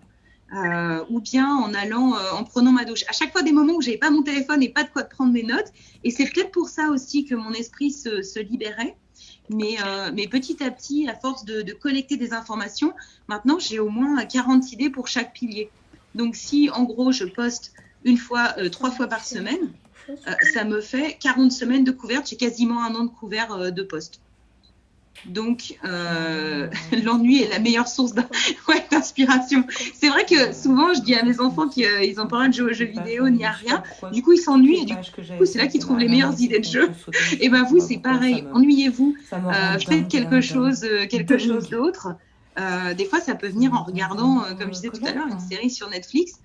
Ou bien en prenant ma douche. À chaque fois, des moments où j'avais pas mon téléphone et pas de quoi prendre mes notes. Et c'est peut-être pour ça aussi que mon esprit se libérait. Mais petit à petit, à force de collecter des informations, maintenant, j'ai au moins 40 idées pour chaque pilier. Donc, si en gros, je poste 3 fois par semaine, ça me fait 40 semaines de couverte. J'ai quasiment 1 an de couvert de poste. Donc, l'ennui est la meilleure source d'inspiration. C'est vrai que souvent, je dis à mes enfants qu'ils n'ont pas le droit de jouer aux jeux vidéo ni à rien. Du coup, ils s'ennuient et du coup, c'est là qu'ils trouvent les meilleures idées de jeu. Et ben vous, c'est pareil. Ennuyez-vous, faites quelque chose d'autre. Des fois, ça peut venir en regardant, comme je disais tout à l'heure, une série sur Netflix.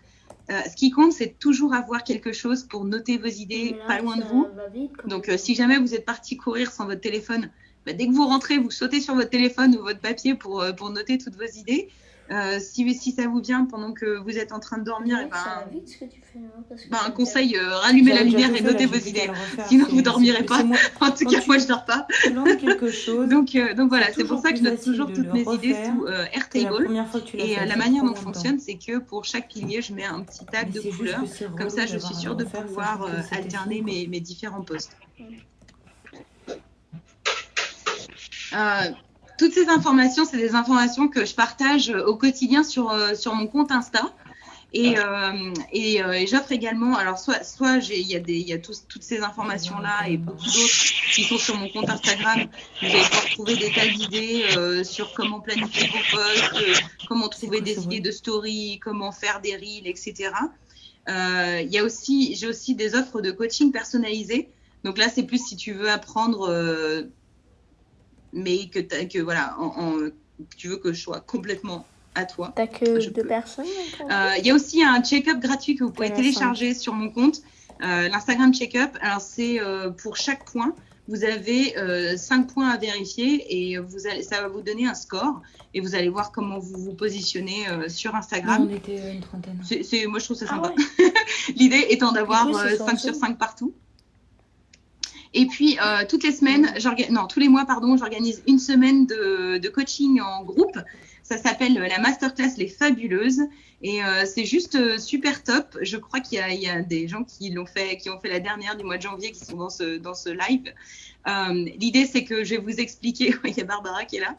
Ce qui compte, c'est toujours avoir quelque chose pour noter vos idées pas loin de vous. Donc, si jamais vous êtes parti courir sans votre téléphone, dès que vous rentrez, vous sautez sur votre téléphone ou votre papier pour noter toutes vos idées. Si ça vous vient pendant que vous êtes en train de dormir, un conseil, rallumez la lumière et notez vos idées. Sinon, vous ne dormirez pas. En tout cas, moi, je ne dors pas. Donc voilà, c'est pour ça que je note toujours toutes mes idées sous Airtable. Et la manière dont fonctionne, c'est que pour chaque pilier, je mets un petit tag de couleur. Comme ça, je suis sûre de pouvoir alterner mes différents posts. Toutes ces informations, c'est des informations que je partage au quotidien sur mon compte Insta. Et j'offre également, alors soit il y a toutes ces informations-là et beaucoup d'autres qui sont sur mon compte Instagram. Vous allez pouvoir trouver des tas d'idées sur comment planifier vos posts, comment trouver des idées de story, comment faire des reels, etc. J'ai aussi des offres de coaching personnalisé. Donc là, c'est plus si tu veux apprendre... mais que tu veux que je sois complètement à toi. T'as que 2 personnes? Il y a aussi un check-up gratuit que vous pouvez télécharger sur mon compte, l'Instagram check-up. Alors, c'est pour chaque point, vous avez 5 points à vérifier et ça va vous donner un score et vous allez voir comment vous vous positionnez sur Instagram. On était une trentaine. Moi, je trouve ça sympa. Ouais. L'idée étant d'avoir 5 sur 5 partout. Et puis, toutes les semaines, tous les mois, j'organise une semaine de coaching en groupe. Ça s'appelle la masterclass Les Fabuleuses. Et c'est juste super top. Je crois qu'il y a des gens qui ont fait la dernière du mois de janvier qui sont dans ce live. L'idée, c'est que je vais vous expliquer. Il y a Barbara qui est là.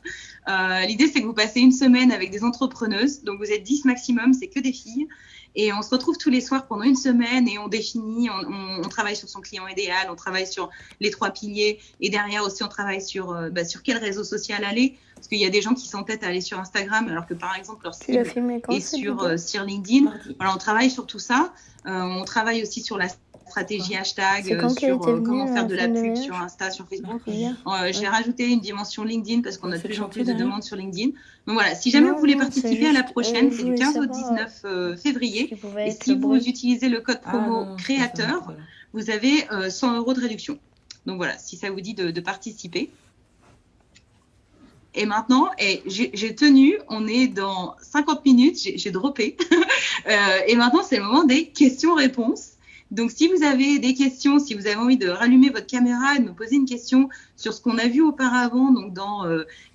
L'idée, c'est que vous passez une semaine avec des entrepreneuses. Donc, vous êtes 10 maximum, c'est que des filles. Et on se retrouve tous les soirs pendant une semaine et on définit, on travaille sur son client idéal, on travaille sur les 3 piliers. Et derrière aussi, on travaille sur quel réseau social aller. Parce qu'il y a des gens qui s'entêtent à aller sur Instagram, alors que par exemple, leur cible est sur LinkedIn. Voilà, on travaille sur tout ça. On travaille aussi sur la stratégie hashtag, sur comment faire de la pub sur Insta, sur Facebook. J'ai rajouté une dimension LinkedIn parce qu'on a de plus en plus de demandes sur LinkedIn. Donc voilà, si jamais vous voulez participer à la prochaine, c'est du 15 au 19 février. Et si vous utilisez le code promo créateur, vous avez 100 € de réduction. Donc voilà, si ça vous dit de participer. Et maintenant, j'ai tenu, on est dans 50 minutes, j'ai droppé. Et maintenant, c'est le moment des questions-réponses. Donc, si vous avez des questions, si vous avez envie de rallumer votre caméra et de me poser une question sur ce qu'on a vu auparavant, donc dans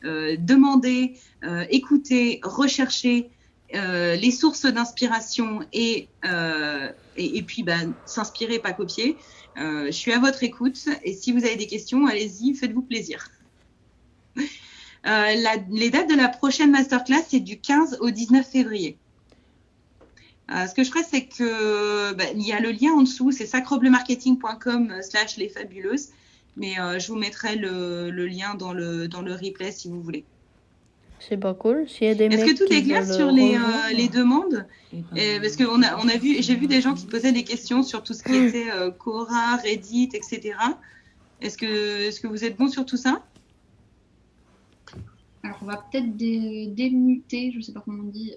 demander, écouter, rechercher les sources d'inspiration et puis s'inspirer, pas copier, je suis à votre écoute. Et si vous avez des questions, allez-y, faites-vous plaisir. Les dates de la prochaine masterclass, c'est du 15 au 19 février. Ce que je ferai, c'est que il y a le lien en dessous, c'est sacreblemarketing.com/lesfabuleuses, mais je vous mettrai le lien dans le replay si vous voulez. C'est pas cool. S'il y a des Est-ce que tout est clair sur les demandes? Parce que j'ai vu des gens qui posaient des questions sur tout ce qui était Quora, Reddit, etc. Est-ce que vous êtes bon sur tout ça? Alors, on va peut-être démuter, je ne sais pas comment on dit,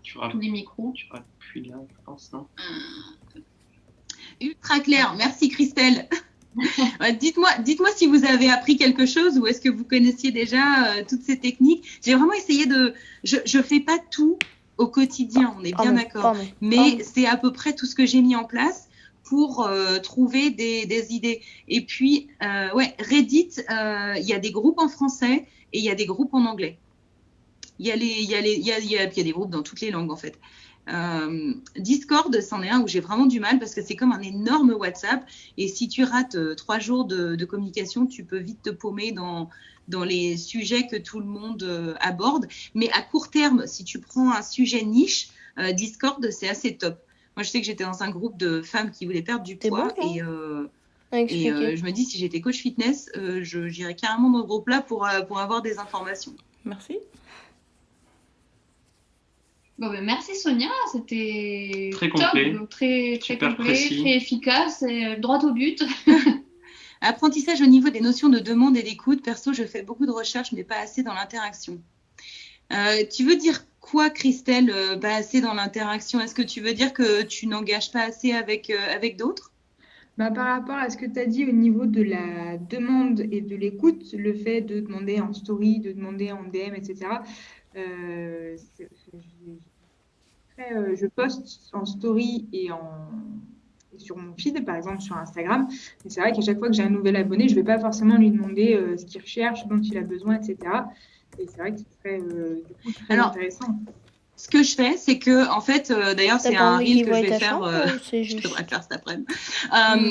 tous les micros. Tu appuies là, je pense, non? Ultra clair. Merci, Christelle. Dites-moi si vous avez appris quelque chose ou est-ce que vous connaissiez déjà toutes ces techniques. J'ai vraiment essayé de... Je fais pas tout au quotidien, on est bien d'accord. Mais c'est à peu près tout ce que j'ai mis en place pour trouver des idées. Et puis, Reddit, il y a des groupes en français et il y a des groupes en anglais. Il y a des groupes dans toutes les langues, en fait. Discord, c'en est un où j'ai vraiment du mal parce que c'est comme un énorme WhatsApp. Et si tu rates 3 jours de communication, tu peux vite te paumer dans les sujets que tout le monde aborde. Mais à court terme, si tu prends un sujet niche, Discord, c'est assez top. Moi, je sais que j'étais dans un groupe de femmes qui voulaient perdre du poids et je me dis, si j'étais coach fitness, j'irais carrément dans ce groupe-là pour avoir des informations. Merci. Bon, ben, merci Sonia, c'était très complet, top, très super complet, précis. très efficace, et droit au but. Apprentissage au niveau des notions de demande et d'écoute. Perso, je fais beaucoup de recherches, mais pas assez dans l'interaction. Tu veux dire quoi, Christelle, pas assez dans l'interaction? Est-ce que tu veux dire que tu n'engages pas assez avec d'autres? Par rapport à ce que tu as dit au niveau de la demande et de l'écoute, le fait de demander en story, de demander en DM, etc. Je poste en story et sur mon feed, par exemple sur Instagram. Mais c'est vrai qu'à chaque fois que j'ai un nouvel abonné, je ne vais pas forcément lui demander ce qu'il recherche, ce dont il a besoin, etc. Et c'est vrai que c'est très intéressant. Ce que je fais, c'est que, en fait, d'ailleurs, c'est un reel que je vais faire. Je devrais le faire cet après-midi.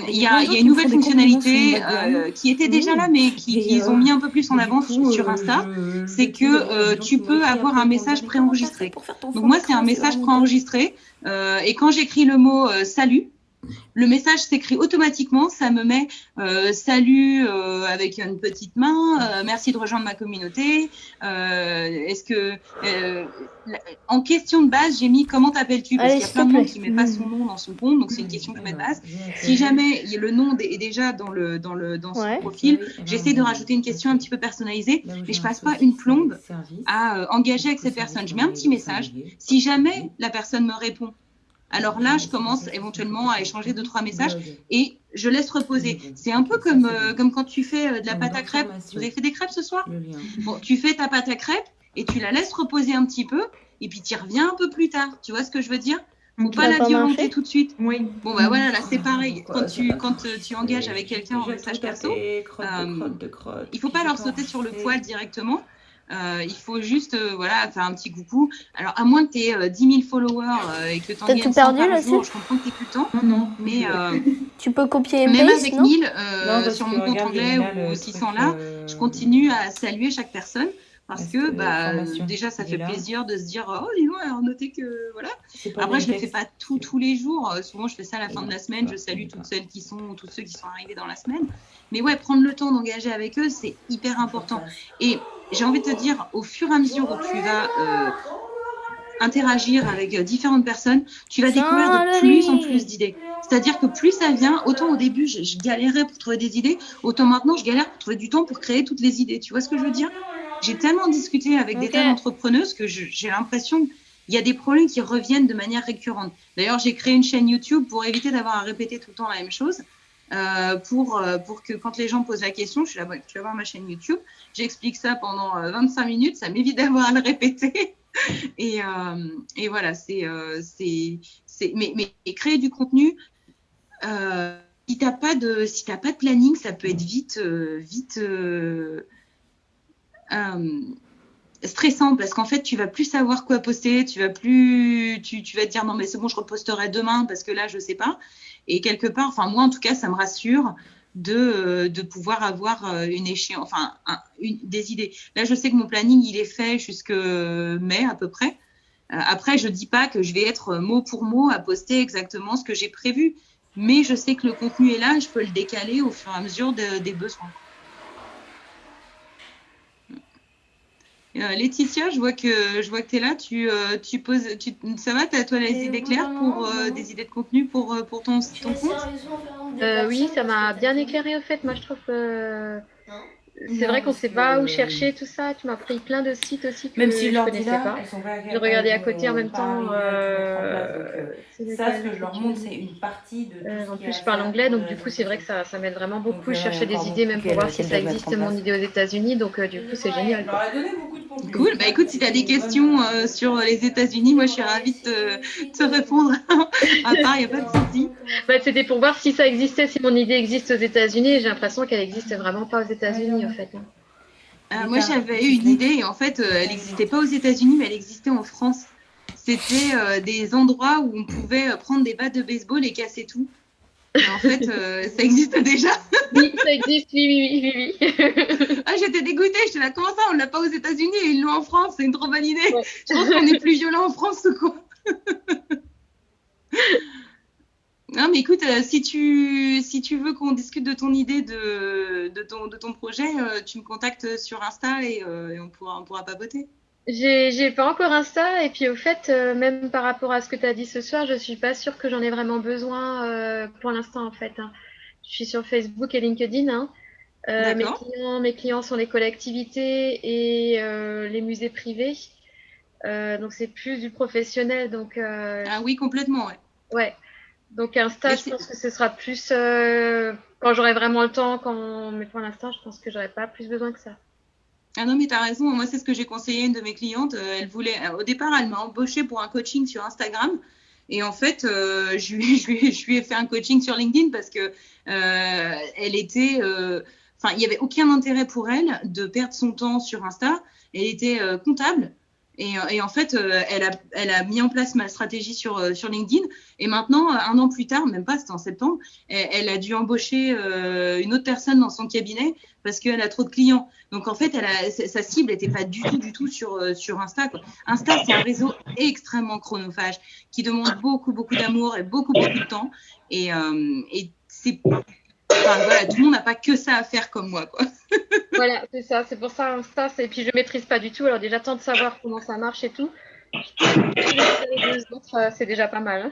Il y a une nouvelle fonctionnalité qui était déjà là, mais qu'ils ont mis un peu plus en avant sur Insta. C'est que tu peux avoir un message préenregistré. Donc moi, c'est un message préenregistré. Et quand j'écris le mot salut, le message s'écrit automatiquement, ça me met salut avec une petite main, merci de rejoindre ma communauté. En question de base, j'ai mis comment t'appelles-tu parce qu'il y a plein de monde qui met pas son nom dans son compte, donc c'est une question que je mets de base. Si jamais le nom est déjà dans son profil, j'essaie de rajouter une question un petit peu personnalisée, mais je passe pas une plombe à engager avec cette personne. Je mets un petit message. Si jamais la personne me répond, alors là, je commence éventuellement à échanger 2-3 messages et je laisse reposer. C'est un peu comme quand tu fais de la pâte à crêpes. Vous avez fait des crêpes ce soir? Bon, tu fais ta pâte à crêpes et tu la laisses reposer un petit peu et puis tu y reviens un peu plus tard. Tu vois ce que je veux dire? Faut pas la violenter tout de suite. Oui. Bon, voilà, là, c'est pareil. Quand tu engages avec quelqu'un en message perso, il faut pas leur sauter sur le poil directement. Il faut juste faire un petit coucou. Alors, à moins que tu aies 10 000 followers et que tu en gagnes 100 par jour, je comprends que tu n'aies plus le temps. Non. Mais tu peux copier et même paste, avec non 1000 sur mon compte anglais ou 600 là, je continue à saluer chaque personne. Parce que déjà, ça fait plaisir de se dire oh, dis donc, alors notez que voilà. Après, je ne le fais pas tous les jours. Souvent, je fais ça à la fin de la semaine. Je salue toutes celles qui sont, tous ceux qui sont arrivés dans la semaine. Mais ouais, prendre le temps d'engager avec eux, c'est hyper important. Et j'ai envie de te dire, au fur et à mesure où tu vas interagir avec différentes personnes, tu vas découvrir de plus en plus d'idées. C'est-à-dire que plus ça vient, autant au début, je galérais pour trouver des idées, autant maintenant, je galère pour trouver du temps pour créer toutes les idées. Tu vois ce que je veux dire? J'ai tellement discuté avec des tas d'entrepreneuses que j'ai l'impression qu'il y a des problèmes qui reviennent de manière récurrente. D'ailleurs, j'ai créé une chaîne YouTube pour éviter d'avoir à répéter tout le temps la même chose. Pour que quand les gens posent la question, je suis là, tu vas voir ma chaîne YouTube, j'explique ça pendant 25 minutes, ça m'évite d'avoir à le répéter. Et voilà, mais créer du contenu, si t'as pas de planning, ça peut être vite stressant parce qu'en fait tu vas plus savoir quoi poster, tu vas te dire non mais c'est bon, je reposterai demain parce que là je sais pas. Et quelque part, enfin moi en tout cas, ça me rassure de pouvoir avoir une échéance, des idées. Là, je sais que mon planning il est fait jusque mai à peu près. Après, je dis pas que je vais être mot pour mot à poster exactement ce que j'ai prévu, mais je sais que le contenu est là, et je peux le décaler au fur et à mesure des besoins. Laetitia, je vois que tu es là. Tu poses. Ça va, toi les idées claires pour des idées de contenu pour ton compte? Oui, ça m'a bien éclairé au fait. Moi, je trouve que c'est vrai qu'on ne sait pas où chercher tout ça. Tu m'as pris plein de sites aussi que même si je je leur ne dis connaissais là, pas. elles sont pas Je regardais à côté en même temps. ça, ce que je leur montre, c'est une partie de tout ce En qu'il y a plus, à je parle faire anglais, pour donc du coup, c'est vrai que ça m'aide vraiment beaucoup. Je il y a cherchais des encore idées, beaucoup même pour voir si qu'elles ça doivent existe, mettre en mon place. idée aux États-Unis. Donc, du coup, c'est génial. Je leur ai donné beaucoup de contenu. Cool. Bah écoute, si tu as des questions sur les États-Unis, moi je suis ravie de te répondre. À part, il n'y a pas de souci. Bah, c'était pour voir si ça existait, si mon idée existe aux États-Unis. J'ai l'impression qu'elle n'existe vraiment pas aux États-Unis, en fait. Moi j'avais eu une idée et en fait, elle n'existait pas aux États-Unis, mais elle existait en France. C'était des endroits où on pouvait prendre des battes de baseball et casser tout. Et en fait, ça existe déjà. Oui, ça existe, oui. Ah, j'étais dégoûtée, j'étais là, comment ça, on ne l'a pas aux États-Unis et ils l'ont en France, c'est une trop bonne idée. Ouais. Je pense qu'on est plus violent en France ou quoi. Non, mais écoute, si tu veux qu'on discute de ton idée, de ton projet, tu me contactes sur Insta et on pourra papoter. J'ai pas encore Insta, et puis au fait, même par rapport à ce que tu as dit ce soir, je suis pas sûre que j'en ai vraiment besoin pour l'instant, en fait. Hein. Je suis sur Facebook et LinkedIn. Hein. D'accord. Mes clients sont les collectivités et les musées privés. Donc c'est plus du professionnel. Donc Ah oui, complètement, ouais. ouais. Donc Insta, Mais je pense que ce sera plus quand j'aurai vraiment le temps. Mais pour l'instant, je pense que j'aurai pas plus besoin que ça. Ah non, mais t'as raison. Moi, c'est ce que j'ai conseillé à une de mes clientes. Elle voulait, au départ, elle m'a embauchée pour un coaching sur Instagram. Et en fait, je lui ai fait un coaching sur LinkedIn parce que elle était, enfin, il n'y avait aucun intérêt pour elle de perdre son temps sur Insta. Elle était comptable. Et en fait, elle a mis en place ma stratégie sur LinkedIn. Et maintenant, un an plus tard, même pas, c'était en septembre, elle a dû embaucher une autre personne dans son cabinet parce qu'elle a trop de clients. Donc en fait, sa cible n'était pas du tout sur Insta, quoi. Insta, c'est un réseau extrêmement chronophage qui demande beaucoup d'amour et beaucoup de temps. Et c'est, enfin, voilà, tout le monde n'a pas que ça à faire comme moi, quoi. Voilà, c'est ça. C'est pour ça Insta. Et puis je maîtrise pas du tout. Alors déjà, tant de savoir comment ça marche et tout. Les deux autres, c'est déjà pas mal. Hein.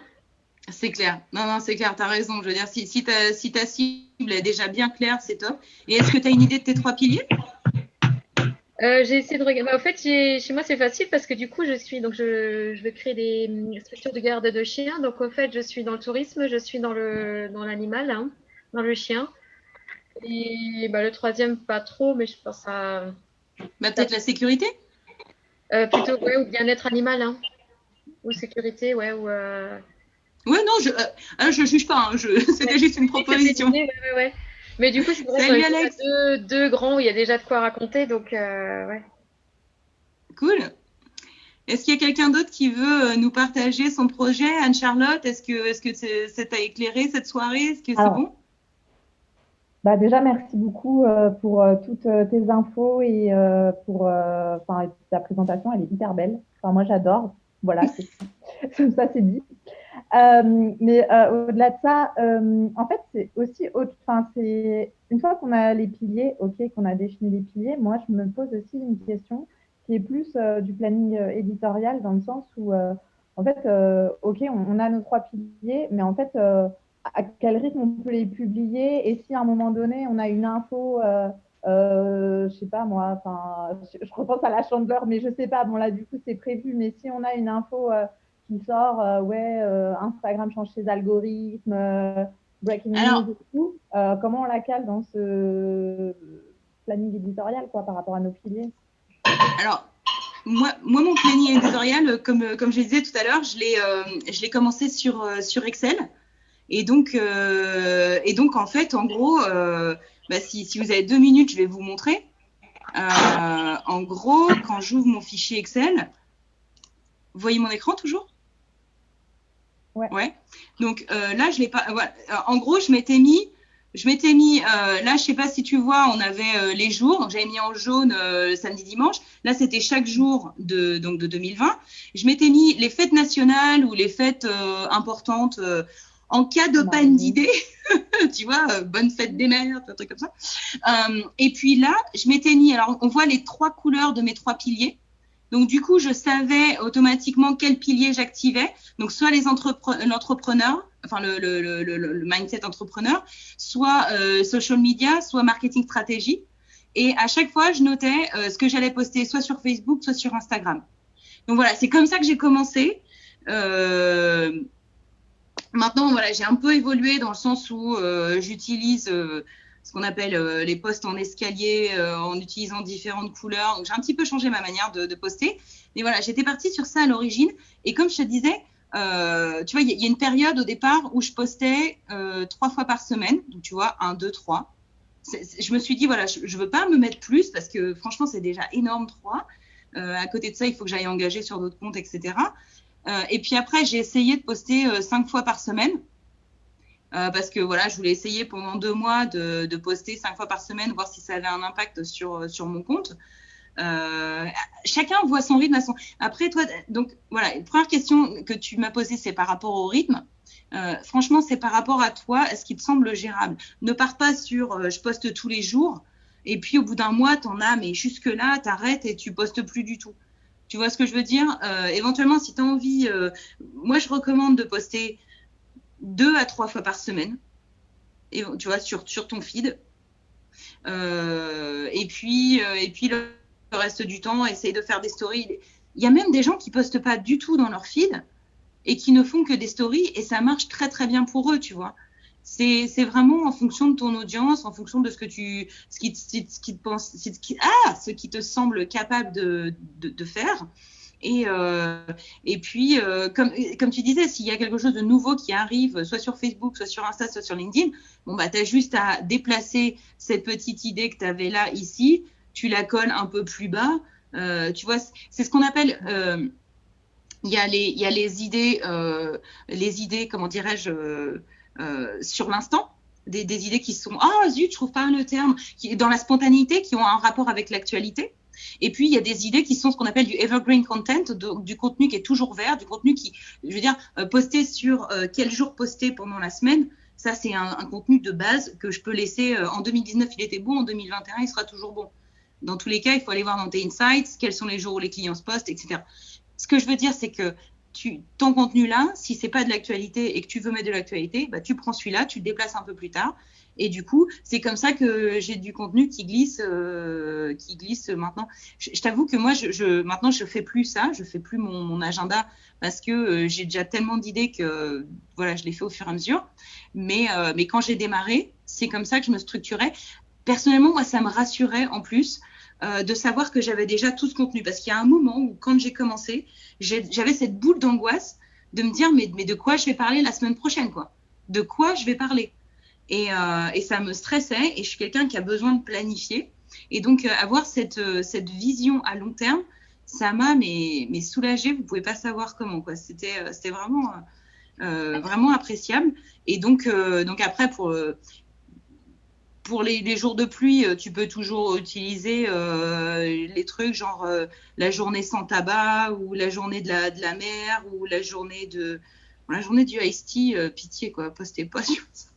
C'est clair. Non, c'est clair, tu as raison. Je veux dire, si ta cible est déjà bien claire, c'est top. Et est-ce que tu as une idée de tes 3 piliers? J'ai essayé de regarder. Au fait, chez moi, c'est facile parce que du coup, je veux créer des structures de garde de chiens. Donc, au fait, je suis dans le tourisme, je suis dans l'animal, hein, dans le chien. Et le troisième, pas trop, mais je pense à. Peut-être la sécurité? Plutôt, ouais, ou bien-être animal, hein, ou sécurité, ouais, ou. Ouais, non, je juge pas. Hein, c'était juste une proposition. Ouais. Mais du coup, c'est vrai Salut, qu'il y Alex. a deux grands où il y a déjà de quoi raconter, donc ouais. Cool. Est-ce qu'il y a quelqu'un d'autre qui veut nous partager son projet, Anne-Charlotte? Est-ce que ça t'a éclairé cette soirée? Est-ce que c'est bon? Bah déjà, merci beaucoup pour toutes tes infos et pour ta présentation. Elle est hyper belle. Enfin, moi, j'adore. Voilà, ça, c'est dit. Mais au-delà de ça, en fait, c'est aussi c'est une fois qu'on a les piliers, qu'on a défini les piliers, moi, je me pose aussi une question qui est plus du planning éditorial dans le sens où, en fait, on a nos 3 piliers, mais en fait, à quel rythme on peut les publier et si à un moment donné, on a une info, je sais pas moi, je repense à la Chandeleur, mais je sais pas, bon là, du coup, c'est prévu, mais si on a une info qui sort, Instagram change ses algorithmes, breaking news et tout, comment on la cale dans ce planning éditorial, quoi, par rapport à nos piliers? Alors, moi, mon planning éditorial, comme je le disais tout à l'heure, je l'ai commencé sur Excel. Et donc, en fait, en gros, si vous avez 2 minutes, je vais vous montrer. En gros, quand j'ouvre mon fichier Excel, vous voyez mon écran toujours? Ouais. Donc là, je l'ai pas. Voilà. En gros, je m'étais mis. Là, je sais pas si tu vois, on avait les jours. Donc, j'avais mis en jaune samedi, dimanche. Là, c'était chaque jour de 2020. Je m'étais mis les fêtes nationales ou les fêtes importantes. En cas de panne d'idées, tu vois, bonne fête des mères, un truc comme ça. Et puis là, je m'étais mis, alors on voit les 3 couleurs de mes 3 piliers. Donc du coup, je savais automatiquement quel pilier j'activais. Donc soit l'entrepreneur, enfin le mindset entrepreneur, soit social media, soit marketing stratégie. Et à chaque fois, je notais ce que j'allais poster, soit sur Facebook, soit sur Instagram. Donc voilà, c'est comme ça que j'ai commencé. Maintenant, voilà, j'ai un peu évolué dans le sens où j'utilise ce qu'on appelle les posts en escalier en utilisant différentes couleurs. Donc, j'ai un petit peu changé ma manière de poster. Mais voilà, j'étais partie sur ça à l'origine. Et comme je te disais, tu vois, il y a une période au départ où je postais 3 fois par semaine. Donc, tu vois, 1, 2, 3. Je me suis dit, voilà, je ne veux pas me mettre plus parce que franchement, c'est déjà énorme, 3. À côté de ça, il faut que j'aille engager sur d'autres comptes, etc. Et puis après, j'ai essayé de poster 5 fois par semaine parce que voilà, je voulais essayer pendant 2 mois de poster 5 fois par semaine, voir si ça avait un impact sur mon compte. Chacun voit son rythme à son. Après, toi, donc voilà, la première question que tu m'as posée, c'est par rapport au rythme. Franchement, c'est par rapport à toi, à ce qui te semble gérable. Ne pars pas sur je poste tous les jours et puis au bout d'un mois, t'en as, mais jusque-là, t'arrêtes et tu postes plus du tout. Tu vois ce que je veux dire? Éventuellement, si tu as envie, moi, je recommande de poster 2 à 3 fois par semaine, et, tu vois, sur ton feed. Et puis le reste du temps, essaye de faire des stories. Il y a même des gens qui postent pas du tout dans leur feed et qui ne font que des stories, et ça marche très, très bien pour eux, tu vois. C'est vraiment en fonction de ton audience, en fonction de ce qui te semble capable de faire. Et puis, comme tu disais, s'il y a quelque chose de nouveau qui arrive, soit sur Facebook, soit sur Insta, soit sur LinkedIn, bon, bah, tu as juste à déplacer cette petite idée que tu avais là, ici, tu la colles un peu plus bas. Tu vois, c'est ce qu'on appelle... il y a les idées, comment dirais-je, sur l'instant, des idées qui sont zut, je trouve pas le terme, qui dans la spontanéité, qui ont un rapport avec l'actualité. Et puis il y a des idées qui sont ce qu'on appelle du evergreen content, du contenu qui est toujours vert, du contenu qui, je veux dire, poster sur quel jour poster pendant la semaine. Ça, c'est un contenu de base que je peux laisser. En 2019, il était bon, en 2021, il sera toujours bon. Dans tous les cas, il faut aller voir dans tes insights quels sont les jours où les clients se postent, etc. Ce que je veux dire, c'est que ton contenu là, si c'est pas de l'actualité et que tu veux mettre de l'actualité, bah, tu prends celui-là, tu le déplaces un peu plus tard. Et du coup, c'est comme ça que j'ai du contenu qui glisse maintenant. Je t'avoue que moi, maintenant, je fais plus ça, je fais plus mon agenda parce que j'ai déjà tellement d'idées que voilà, je les fais au fur et à mesure. Mais quand j'ai démarré, c'est comme ça que je me structurais. Personnellement, moi, ça me rassurait en plus de savoir que j'avais déjà tout ce contenu. Parce qu'il y a un moment où, quand j'ai commencé, j'avais cette boule d'angoisse de me dire mais de quoi je vais parler la semaine prochaine, quoi. De quoi je vais parler. Et ça me stressait, et je suis quelqu'un qui a besoin de planifier. Et donc, avoir cette vision à long terme, ça m'a mais soulagée. Vous ne pouvez pas savoir comment, quoi. C'était vraiment, vraiment appréciable. Et donc après, pour les jours de pluie, tu peux toujours utiliser les trucs genre la journée sans tabac, ou la journée de la mer, ou la journée du iced tea. Pitié, quoi, postez pas sur ça.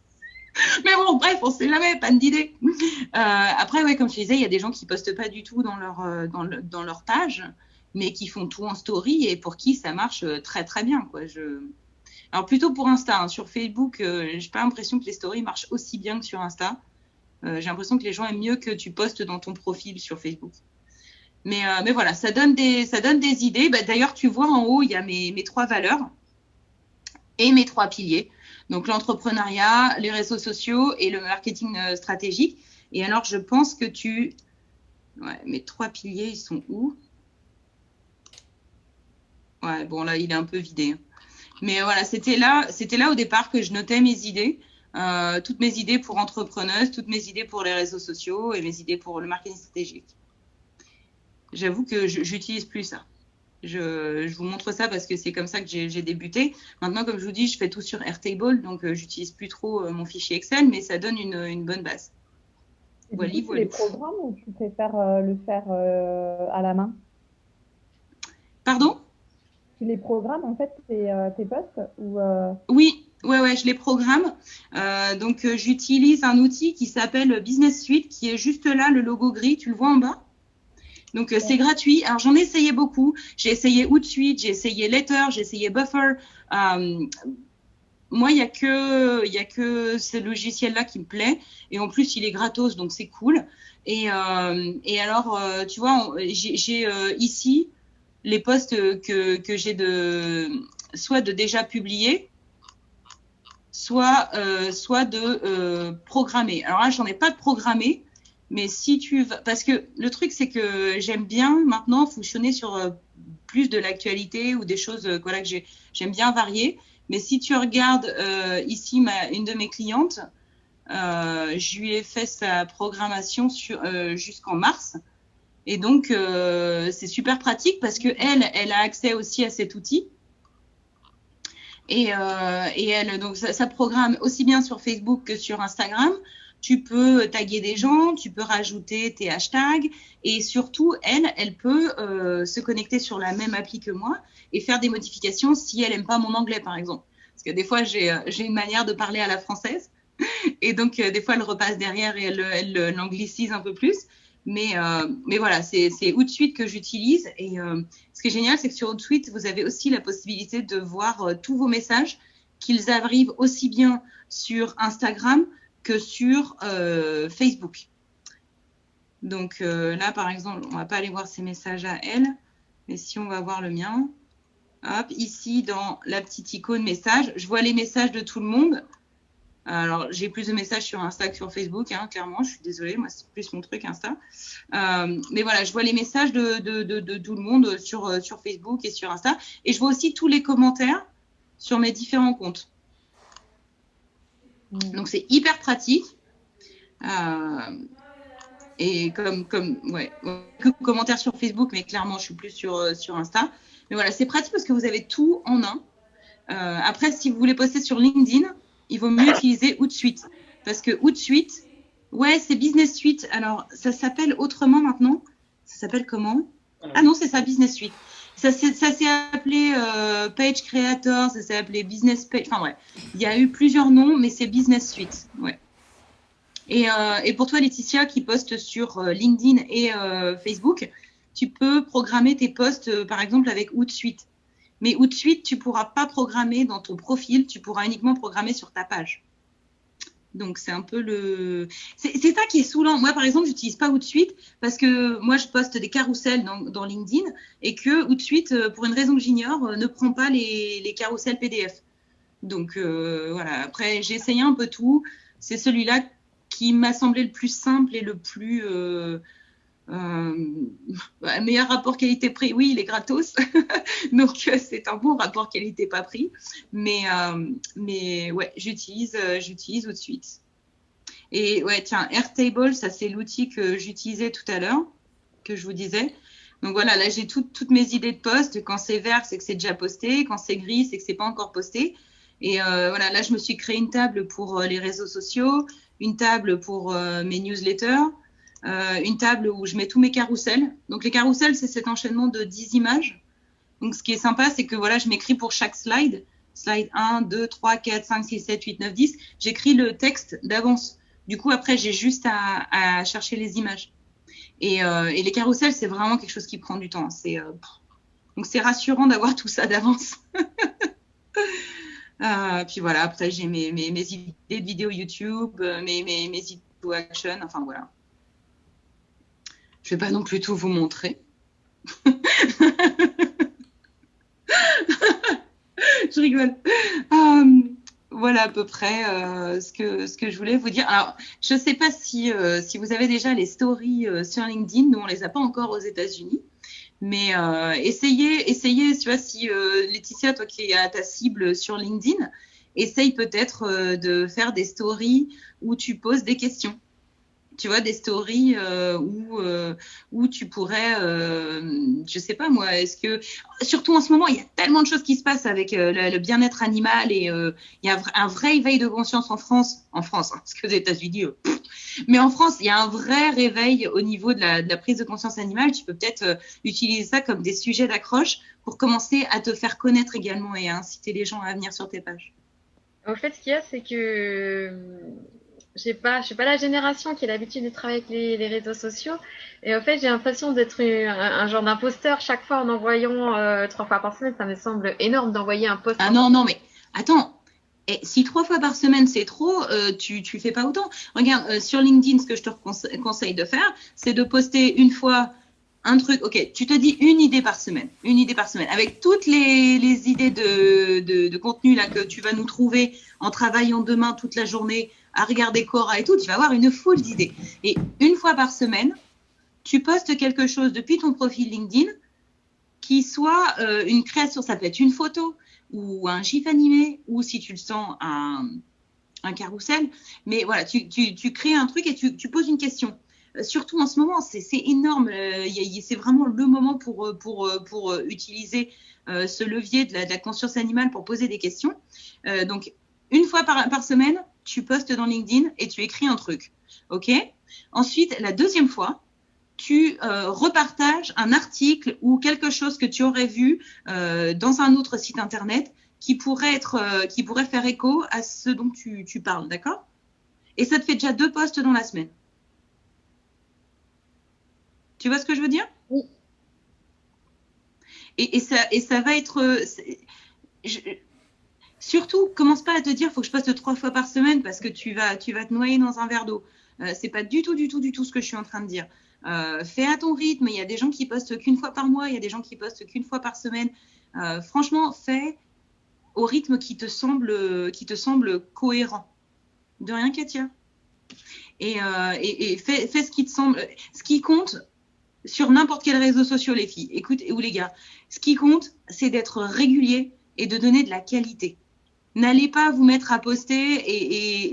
Mais bon, bref, on sait jamais, pas d'idée. Après, ouais, comme je disais, il y a des gens qui postent pas du tout dans leur page, mais qui font tout en story, et pour qui ça marche très très bien, quoi. Alors plutôt pour Insta, hein. Sur Facebook, j'ai pas l'impression que les stories marchent aussi bien que sur Insta. J'ai l'impression que les gens aiment mieux que tu postes dans ton profil sur Facebook. Mais voilà, ça donne des idées. Bah, d'ailleurs, tu vois en haut, il y a mes 3 valeurs et mes 3 piliers. Donc l'entrepreneuriat, les réseaux sociaux et le marketing stratégique. Et alors, je pense que mes 3 piliers, ils sont où? Ouais, bon, là, il est un peu vidé. Mais voilà, c'était là au départ que je notais mes idées. Toutes mes idées pour entrepreneuse, toutes mes idées pour les réseaux sociaux et mes idées pour le marketing stratégique. J'avoue que j'utilise plus ça. Je vous montre ça parce que c'est comme ça que j'ai débuté. Maintenant, comme je vous dis, je fais tout sur Airtable, donc j'utilise plus trop mon fichier Excel, mais ça donne une bonne base. Voilà. Tu les programmes ou tu préfères le faire à la main? Pardon? Tu les programmes en fait tes posts ou Oui. Ouais, je les programme. Donc, j'utilise un outil qui s'appelle Business Suite, qui est juste là, le logo gris, tu le vois en bas. Donc, c'est gratuit. Alors, j'en ai essayé beaucoup. J'ai essayé Hootsuite, j'ai essayé Letter, j'ai essayé Buffer. moi, il y a que ce logiciel-là qui me plaît. Et en plus, il est gratos, donc c'est cool. Et alors, tu vois, j'ai ici les posts que j'ai soit de déjà publiés, soit de programmer. Alors là, j'en ai pas de programmé, mais si tu vas... Parce que le truc, c'est que j'aime bien maintenant fonctionner sur plus de l'actualité ou des choses voilà, que j'aime bien varier. Mais si tu regardes ici une de mes clientes, je lui ai fait sa programmation jusqu'en mars. Et donc, c'est super pratique parce que elle a accès aussi à cet outil. Et elle, donc ça programme aussi bien sur Facebook que sur Instagram. Tu peux taguer des gens, tu peux rajouter tes hashtags et surtout, elle peut se connecter sur la même appli que moi et faire des modifications si elle aime pas mon anglais, par exemple. Parce que des fois, j'ai une manière de parler à la française et donc des fois, elle repasse derrière et elle l'anglicise un peu plus. Mais voilà, c'est Hootsuite que j'utilise. Et ce qui est génial, c'est que sur Hootsuite, vous avez aussi la possibilité de voir tous vos messages, qu'ils arrivent aussi bien sur Instagram que sur Facebook. Donc là, par exemple, on ne va pas aller voir ses messages à elle, mais si on va voir le mien, hop, ici, dans la petite icône message, je vois les messages de tout le monde. Alors, j'ai plus de messages sur Insta que sur Facebook, hein, clairement. Je suis désolée, moi, c'est plus mon truc, Insta. Mais voilà, je vois les messages de tout le monde sur Facebook et sur Insta. Et je vois aussi tous les commentaires sur mes différents comptes. Donc, c'est hyper pratique. Et ouais, commentaires sur Facebook, mais clairement, je suis plus sur Insta. Mais voilà, c'est pratique parce que vous avez tout en un. Après, si vous voulez poster sur LinkedIn, il vaut mieux utiliser Hootsuite. Parce que Hootsuite, ouais, c'est Business Suite. Alors, ça s'appelle autrement maintenant. Ça s'appelle comment? Ah non, c'est ça, Business Suite. Ça s'est appelé Page Creator, ça s'est appelé Business Page. Enfin, ouais, il y a eu plusieurs noms, mais c'est Business Suite. Ouais. Et pour toi, Laetitia, qui poste sur LinkedIn et Facebook, tu peux programmer tes posts, par exemple, avec Hootsuite. Mais Hootsuite, tu ne pourras pas programmer dans ton profil, tu pourras uniquement programmer sur ta page. Donc, c'est un peu le... C'est ça qui est saoulant. Moi, par exemple, je n'utilise pas Hootsuite parce que moi, je poste des carousels dans LinkedIn et que Hootsuite, pour une raison que j'ignore, ne prend pas les carousels PDF. Donc, voilà. Après, j'ai essayé un peu tout. C'est celui-là qui m'a semblé le plus simple et le plus... meilleur rapport qualité-prix, oui, il est gratos. Donc, c'est un bon rapport qualité-pas-prix. Mais ouais, j'utilise tout de suite. Et ouais, tiens, Airtable, ça, c'est l'outil que j'utilisais tout à l'heure, que je vous disais. Donc, voilà, là, j'ai toutes mes idées de poste. Quand c'est vert, c'est que c'est déjà posté. Quand c'est gris, c'est que c'est pas encore posté. Et voilà, là, je me suis créé une table pour les réseaux sociaux, une table pour mes newsletters, une table où je mets tous mes carousels. Donc, les carousels, c'est cet enchaînement de 10 images. Donc, ce qui est sympa, c'est que voilà, je m'écris pour chaque slide. Slide 1, 2, 3, 4, 5, 6, 7, 8, 9, 10. J'écris le texte d'avance. Du coup, après, j'ai juste à chercher les images. Et les carousels, c'est vraiment quelque chose qui prend du temps. Donc, c'est rassurant d'avoir tout ça d'avance. Puis voilà, après, j'ai mes idées de vidéos YouTube, mes idées de action, enfin voilà. Je ne vais pas non plus tout vous montrer. Je rigole. Voilà à peu près ce que je voulais vous dire. Alors, je ne sais pas si vous avez déjà les stories sur LinkedIn. Nous, on ne les a pas encore aux États-Unis. Mais essayez, tu vois, si Laetitia, toi qui as ta cible sur LinkedIn, essaye peut-être de faire des stories où tu poses des questions. Tu vois, des stories où tu pourrais, je sais pas moi, est-ce que, surtout en ce moment, il y a tellement de choses qui se passent avec le bien-être animal et il y a un vrai éveil de conscience en France, hein, parce que aux États-Unis, mais en France, il y a un vrai réveil au niveau de la prise de conscience animale. Tu peux peut-être utiliser ça comme des sujets d'accroche pour commencer à te faire connaître également et à inciter les gens à venir sur tes pages. En fait, ce qu'il y a, c'est que je suis pas la génération qui a l'habitude de travailler avec les réseaux sociaux. Et en fait, j'ai l'impression d'être un genre d'imposteur chaque fois en envoyant 3 fois par semaine. Ça me semble énorme d'envoyer un post. Ah non, mais attends. Et si 3 fois par semaine c'est trop, tu fais pas autant. Regarde, sur LinkedIn, ce que je te conseille de faire, c'est de poster une fois un truc. Ok, tu te dis une idée par semaine, avec toutes les idées de contenu là que tu vas nous trouver en travaillant demain toute la journée à regarder Quora et tout. Tu vas avoir une foule d'idées. Et une fois par semaine, tu postes quelque chose depuis ton profil LinkedIn qui soit une création. Ça peut être une photo ou un gif animé, ou si tu le sens, un carrousel. Mais voilà, tu crées un truc et tu poses une question. Surtout en ce moment, c'est énorme. C'est vraiment le moment pour utiliser ce levier de la conscience animale pour poser des questions. Donc, une fois par semaine, tu postes dans LinkedIn et tu écris un truc. OK ? Ensuite, la deuxième fois, tu repartages un article ou quelque chose que tu aurais vu dans un autre site internet qui pourrait faire écho à ce dont tu parles, d'accord ? Et ça te fait déjà 2 posts dans la semaine. Tu vois ce que je veux dire ? Oui. Et ça va être... surtout, commence pas à te dire faut que je poste 3 fois par semaine parce que tu vas te noyer dans un verre d'eau. C'est pas du tout ce que je suis en train de dire. Fais à ton rythme. Il y a des gens qui postent qu'une fois par mois, il y a des gens qui postent qu'une fois par semaine. Franchement, fais au rythme qui te semble cohérent. De rien, Katia. Et fais ce qui te semble. Ce qui compte sur n'importe quel réseau social, les filles, écoute, ou les gars, ce qui compte, c'est d'être régulier et de donner de la qualité. N'allez pas vous mettre à poster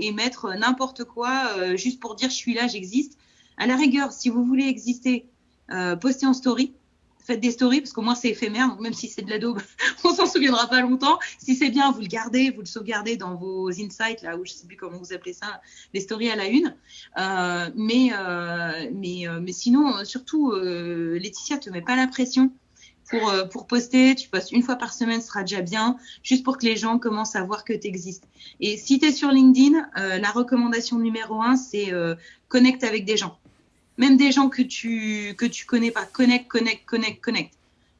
et mettre n'importe quoi juste pour dire je suis là, j'existe. À la rigueur, si vous voulez exister, postez en story. Faites des stories parce qu'au moins c'est éphémère. Donc même si c'est de la daube, on s'en souviendra pas longtemps. Si c'est bien, vous le sauvegardez dans vos insights là, ou je sais plus comment vous appelez ça, les stories à la une. Mais sinon, surtout, Laetitia, te mets pas la pression pour poster. Tu postes une fois par semaine, ce sera déjà bien, juste pour que les gens commencent à voir que tu existes. Et si tu es sur LinkedIn, la recommandation numéro 1, c'est connecte avec des gens. Même des gens que tu connais pas. Connecte.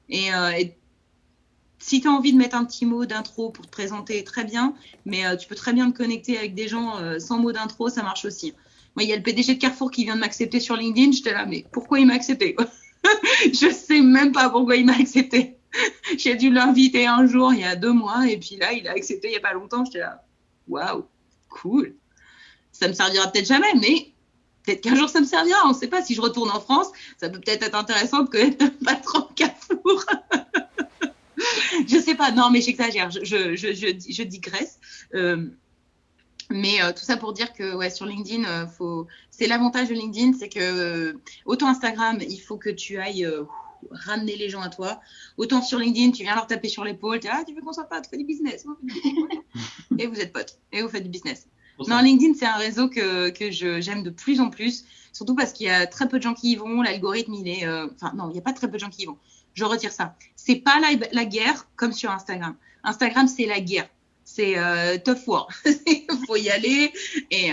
Et si tu as envie de mettre un petit mot d'intro pour te présenter, très bien. Mais tu peux très bien te connecter avec des gens sans mot d'intro, ça marche aussi. Moi, il y a le PDG de Carrefour qui vient de m'accepter sur LinkedIn. J'étais là, mais pourquoi il m'a accepté ? Je sais même pas pourquoi il m'a accepté. J'ai dû l'inviter un jour il y a 2 mois et puis là, il a accepté il y a pas longtemps. J'étais là, waouh, cool. Ça me servira peut-être jamais, mais peut-être qu'un jour ça me servira. On ne sait pas. Si je retourne en France, ça peut peut-être être intéressant de connaître le patron de Carrefour. Je sais pas. Non, mais j'exagère. Je digresse. Mais tout ça pour dire que ouais, sur LinkedIn, c'est l'avantage de LinkedIn, c'est que autant Instagram, il faut que tu ailles ramener les gens à toi. Autant sur LinkedIn, tu viens leur taper sur l'épaule, tu dis, ah, tu veux qu'on soit potes, fais du business. Et vous êtes potes, et vous faites du business. Non, LinkedIn, c'est un réseau que j'aime de plus en plus, surtout parce qu'il y a très peu de gens qui y vont. L'algorithme, il est... Enfin, non, il n'y a pas très peu de gens qui y vont. Je retire ça. C'est pas la guerre comme sur Instagram. Instagram, c'est la guerre. C'est tough war. Il faut y aller et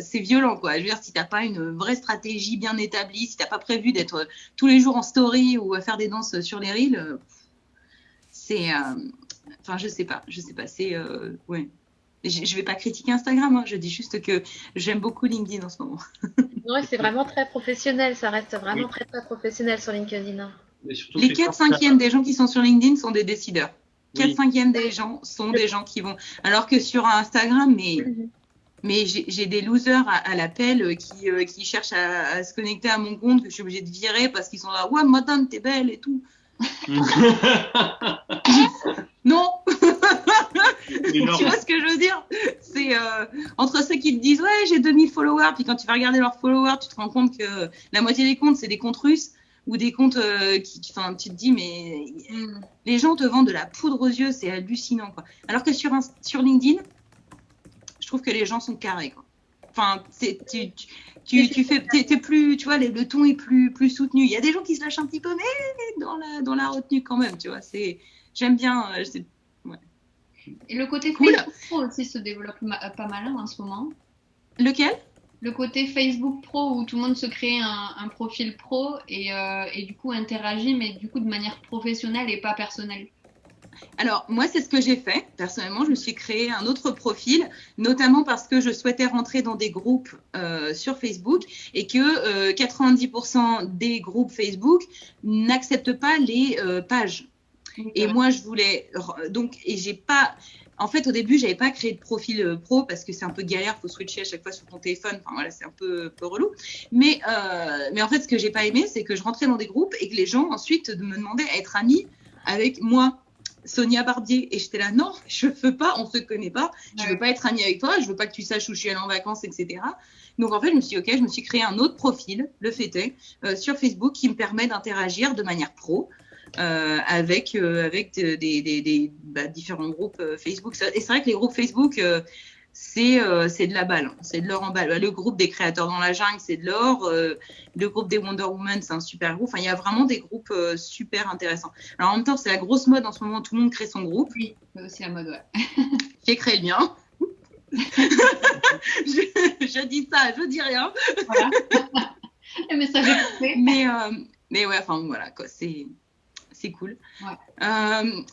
c'est violent, quoi. Je veux dire, si tu n'as pas une vraie stratégie bien établie, si tu n'as pas prévu d'être tous les jours en story ou à faire des danses sur les reels, c'est... Enfin, je sais pas. C'est... ouais. Je vais pas critiquer Instagram, hein. Je dis juste que j'aime beaucoup LinkedIn en ce moment. Ouais, c'est vraiment très professionnel. Ça reste vraiment très, très professionnel sur LinkedIn. Les 4/5 des gens qui sont sur LinkedIn sont des décideurs. 4/5 des gens sont des gens qui vont... Alors que sur Instagram, mais j'ai des losers à l'appel qui cherchent à se connecter à mon compte que je suis obligée de virer parce qu'ils sont là, ouais, madame, t'es belle et tout. Non. Tu vois ce que je veux dire ? C'est entre ceux qui te disent ouais j'ai 2000 followers, puis quand tu vas regarder leurs followers, tu te rends compte que la moitié des comptes c'est des comptes russes ou des comptes enfin tu te dis mais les gens te vendent de la poudre aux yeux, c'est hallucinant quoi. Alors que sur LinkedIn, je trouve que les gens sont carrés quoi. Enfin t'es plus, tu vois, le ton est plus soutenu. Il y a des gens qui se lâchent un petit peu, mais dans la retenue quand même, tu vois. J'aime bien. Ouais. Et le côté cool. Facebook Pro aussi se développe pas mal en ce moment. Lequel ? Le côté Facebook Pro où tout le monde se crée un profil pro et du coup interagit, mais du coup de manière professionnelle et pas personnelle. Alors, moi, c'est ce que j'ai fait. Personnellement, je me suis créé un autre profil, notamment parce que je souhaitais rentrer dans des groupes sur Facebook et que 90% des groupes Facebook n'acceptent pas les pages. Et moi, je voulais... Donc, et j'ai pas... En fait, au début, j'avais pas créé de profil pro parce que c'est un peu galère, faut switcher à chaque fois sur ton téléphone. Enfin, voilà, c'est un peu relou. Mais en fait, ce que j'ai pas aimé, c'est que je rentrais dans des groupes et que les gens ensuite me demandaient à être amie avec moi, Sonia Barbier. Et j'étais là, non, je veux pas, on se connaît pas. Je veux pas être amie avec toi. Je veux pas que tu saches où je suis allée en vacances, etc. Donc, en fait, je me suis dit, OK, je me suis créé un autre profil, le fait est, sur Facebook qui me permet d'interagir de manière pro. Avec différents groupes Facebook. Et c'est vrai que les groupes Facebook, c'est de la balle, c'est de l'or en balle. Le groupe des créateurs dans la jungle, c'est de l'or. Le groupe des Wonder Woman, c'est un super groupe. Enfin, il y a vraiment des groupes super intéressants. Alors en même temps, c'est la grosse mode en ce moment, tout le monde crée son groupe. Oui, c'est aussi la mode, ouais. J'ai créé le mien. je dis ça, je dis rien. Voilà. Le message est passé. Mais ouais, enfin voilà, quoi, c'est cool. Ouais.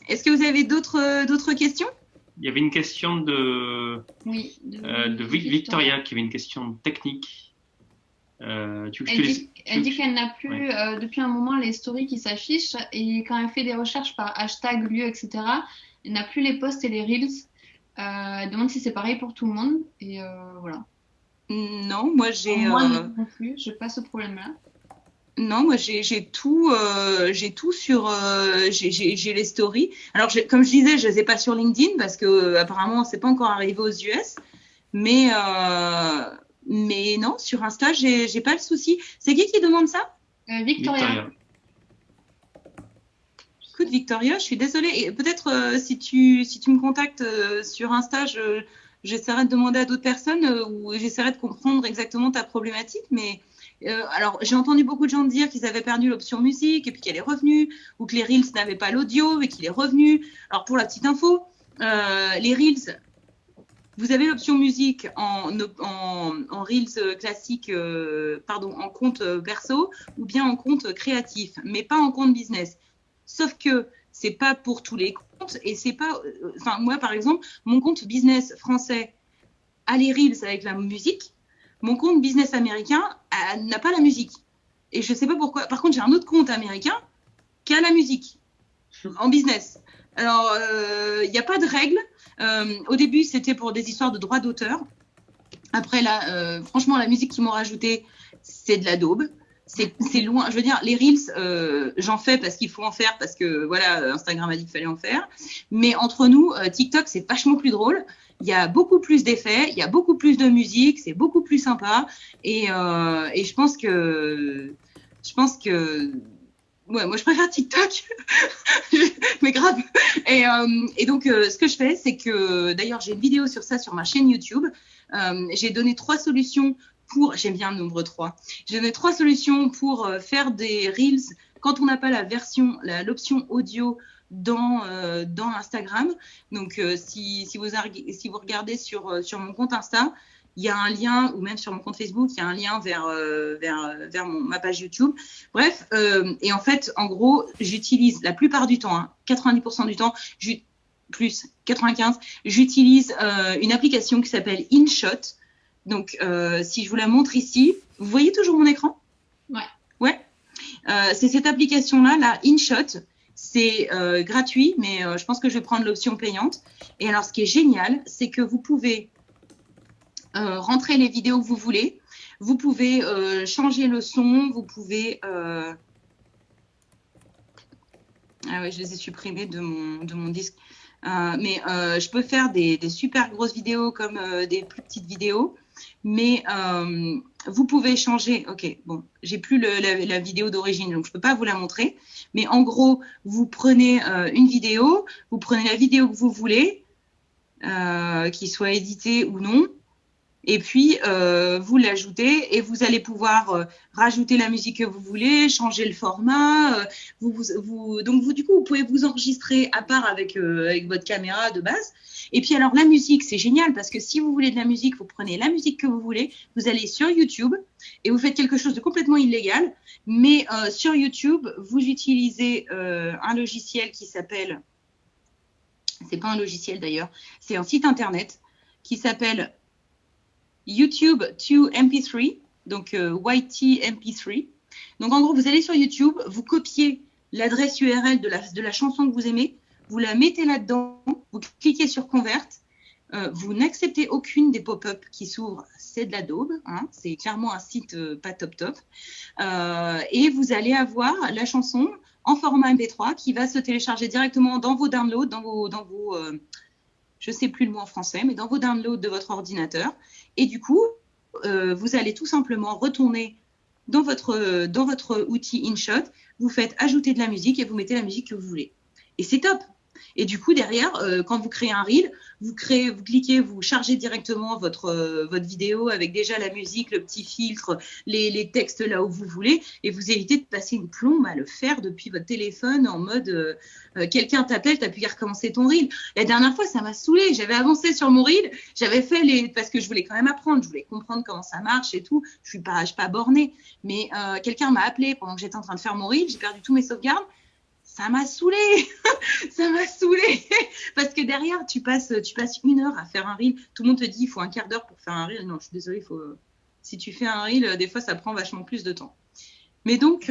Est-ce que vous avez d'autres questions? Il y avait une question de Victoria qui avait une question technique. Elle dit qu'elle n'a plus depuis un moment les stories qui s'affichent et quand elle fait des recherches par hashtag, lieu, etc., elle n'a plus les posts et les reels. Elle demande si c'est pareil pour tout le monde. Et voilà. Non, moi j'ai. Moi non plus, j'ai pas ce problème-là. Non, moi j'ai tout sur j'ai les stories. Alors comme je disais, je les ai pas sur LinkedIn parce que apparemment c'est pas encore arrivé aux US, mais non, sur Insta j'ai pas le souci. C'est qui demande ça? Victoria. Écoute Victoria, je suis désolée. Et peut-être si tu me contactes sur Insta, j'essaierai de demander à d'autres personnes ou j'essaierai de comprendre exactement ta problématique, mais alors, j'ai entendu beaucoup de gens dire qu'ils avaient perdu l'option musique et puis qu'elle est revenue, ou que les Reels n'avaient pas l'audio et qu'il est revenu. Alors, pour la petite info, les Reels, vous avez l'option musique en Reels classique, en compte perso ou bien en compte créatif, mais pas en compte business. Sauf que c'est pas pour tous les comptes et c'est pas. Enfin, moi, par exemple, mon compte business français a les Reels avec la musique. Mon compte business américain n'a pas la musique. Et je ne sais pas pourquoi. Par contre, j'ai un autre compte américain qui a la musique en business. Alors, il n'y a pas de règle. Au début, c'était pour des histoires de droits d'auteur. Après, là, franchement, la musique qu'ils m'ont rajoutée, c'est de la daube. C'est loin. Je veux dire, les Reels, j'en fais parce qu'il faut en faire, parce que voilà, Instagram a dit qu'il fallait en faire. Mais entre nous, TikTok, c'est vachement plus drôle. Il y a beaucoup plus d'effets, il y a beaucoup plus de musique, c'est beaucoup plus sympa. Et je pense que ouais, moi je préfère TikTok, mais grave. Et donc ce que je fais, c'est que d'ailleurs j'ai une vidéo sur ça sur ma chaîne YouTube. J'ai donné 3 solutions pour, j'aime bien le nombre 3. J'ai donné 3 solutions pour faire des Reels quand on n'a pas l'option audio dans Instagram. Donc si vous regardez sur mon compte Insta, il y a un lien, ou même sur mon compte Facebook, il y a un lien vers ma page YouTube. Bref, et en fait, en gros, j'utilise la plupart du temps, 90% du temps, plus 95, j'utilise une application qui s'appelle InShot. Donc, si je vous la montre ici, vous voyez toujours mon écran? Ouais. C'est cette application-là, la InShot. C'est gratuit, mais je pense que je vais prendre l'option payante. Et alors, ce qui est génial, c'est que vous pouvez rentrer les vidéos que vous voulez. Vous pouvez changer le son. Vous pouvez... Ah ouais, je les ai supprimés de mon disque. Mais je peux faire des super grosses vidéos comme des plus petites vidéos. Mais vous pouvez changer. Ok, bon, j'ai plus la vidéo d'origine, donc je peux pas vous la montrer. Mais en gros, vous prenez une vidéo, vous prenez la vidéo que vous voulez, qu'il soit édité ou non, et puis vous l'ajoutez et vous allez pouvoir rajouter la musique que vous voulez, changer le format. Donc du coup, vous pouvez vous enregistrer à part avec votre caméra de base. Et puis alors la musique, c'est génial parce que si vous voulez de la musique, vous prenez la musique que vous voulez, vous allez sur YouTube et vous faites quelque chose de complètement illégal. Mais sur YouTube, vous utilisez un logiciel qui s'appelle c'est pas un logiciel d'ailleurs, c'est un site internet qui s'appelle YouTube to MP3, donc YTMP3. Donc en gros, vous allez sur YouTube, vous copiez l'adresse URL de la chanson que vous aimez, vous la mettez là-dedans, vous cliquez sur Convert, vous n'acceptez aucune des pop-up qui s'ouvrent, c'est de la daube, hein, c'est clairement un site pas top, et vous allez avoir la chanson en format MP3 qui va se télécharger directement dans vos downloads, dans vos je ne sais plus le mot en français, mais dans vos downloads de votre ordinateur. Et du coup, vous allez tout simplement retourner dans votre outil InShot, vous faites ajouter de la musique et vous mettez la musique que vous voulez. Et c'est top. Et du coup, derrière, quand vous créez un reel, vous cliquez, vous chargez directement votre vidéo avec déjà la musique, le petit filtre, les textes là où vous voulez, et vous évitez de passer une plombe à le faire depuis votre téléphone en mode quelqu'un t'appelle, t'as pu y recommencer ton reel. La dernière fois, ça m'a saoulée. J'avais avancé sur mon reel, j'avais fait parce que je voulais quand même apprendre, je voulais comprendre comment ça marche et tout. Je suis pas bornée, mais quelqu'un m'a appelé pendant que j'étais en train de faire mon reel, j'ai perdu tous mes sauvegardes. Ça m'a saoulée, ça m'a saoulée, parce que derrière, tu passes 1 heure à faire un reel. Tout le monde te dit, il faut un quart d'heure pour faire un reel. Non, je suis désolée, si tu fais un reel, des fois, ça prend vachement plus de temps. Mais donc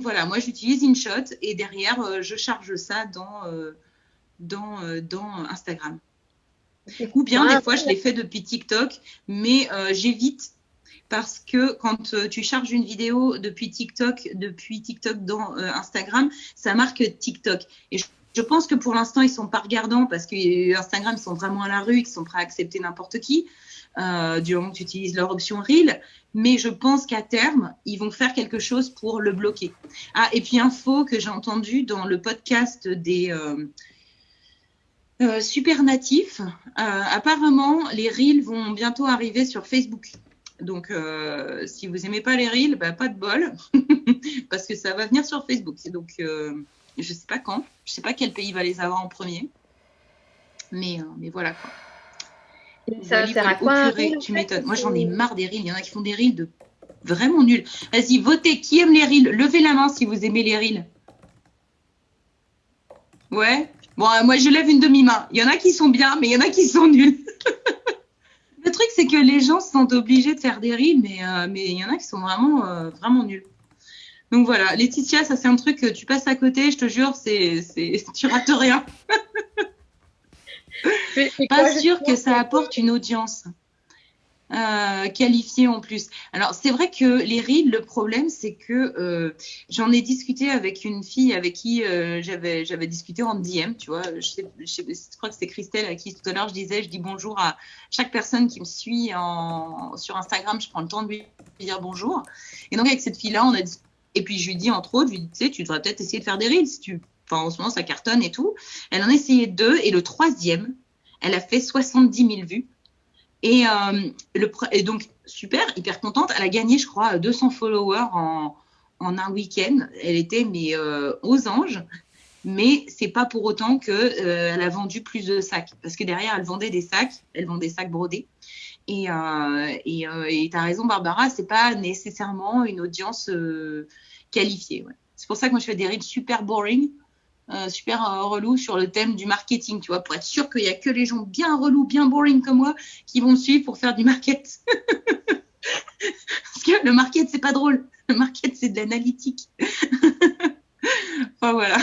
voilà, moi, j'utilise InShot et derrière, je charge ça dans Instagram. Ou bien, des fois, je l'ai fait depuis TikTok, mais j'évite. Parce que quand tu charges une vidéo depuis TikTok dans Instagram, ça marque TikTok. Et je pense que pour l'instant, ils ne sont pas regardants parce que Instagram, ils sont vraiment à la rue, ils sont prêts à accepter n'importe qui, du moment que tu utilises leur option Reel. Mais je pense qu'à terme, ils vont faire quelque chose pour le bloquer. Ah, et puis info que j'ai entendu dans le podcast des super natifs, apparemment, les Reels vont bientôt arriver sur Facebook. Donc, si vous n'aimez pas les Reels, pas de bol, parce que ça va venir sur Facebook. Donc, je ne sais pas quand, je ne sais pas quel pays va les avoir en premier, mais voilà quoi. Ça sert à quoi, tu m'étonnes. Moi, j'en ai marre des Reels. Il y en a qui font des Reels de vraiment nuls. Vas-y, votez. Qui aime les Reels? Levez la main si vous aimez les Reels. Ouais. Bon, moi, je lève une demi-main. Il y en a qui sont bien, mais il y en a qui sont nuls. Le truc, c'est que les gens se sentent obligés de faire des reels, mais il y en a qui sont vraiment, vraiment nuls. Donc voilà, Laetitia, ça c'est un truc que tu passes à côté, je te jure, tu rates rien. Pas sûr que ça apporte une audience qualifiée en plus. Alors c'est vrai que les reels, le problème c'est que j'en ai discuté avec une fille avec qui j'avais discuté en DM, tu vois. Je crois que c'est Christelle à qui tout à l'heure je dis bonjour à chaque personne qui me suit sur Instagram, je prends le temps de lui dire bonjour. Et donc avec cette fille-là, on a dit, et puis je lui dis entre autres, tu sais, tu devrais peut-être essayer de faire des reels en ce moment ça cartonne et tout. Elle en a essayé 2 et le 3e, elle a fait 70 000 vues. Et donc, super, hyper contente. Elle a gagné, je crois, 200 followers en un week-end. Elle était aux anges. Mais c'est pas pour autant qu'elle a vendu plus de sacs. Parce que derrière, elle vendait des sacs. Elle vend des sacs brodés. Et tu as raison, Barbara, c'est pas nécessairement une audience qualifiée. Ouais. C'est pour ça que moi, je fais des reels super boring. Super relou sur le thème du marketing, tu vois, pour être sûr qu'il n'y a que les gens bien relous, bien boring comme moi qui vont me suivre pour faire du market. Parce que le market, c'est pas drôle. Le market, c'est de l'analytique. Enfin, voilà.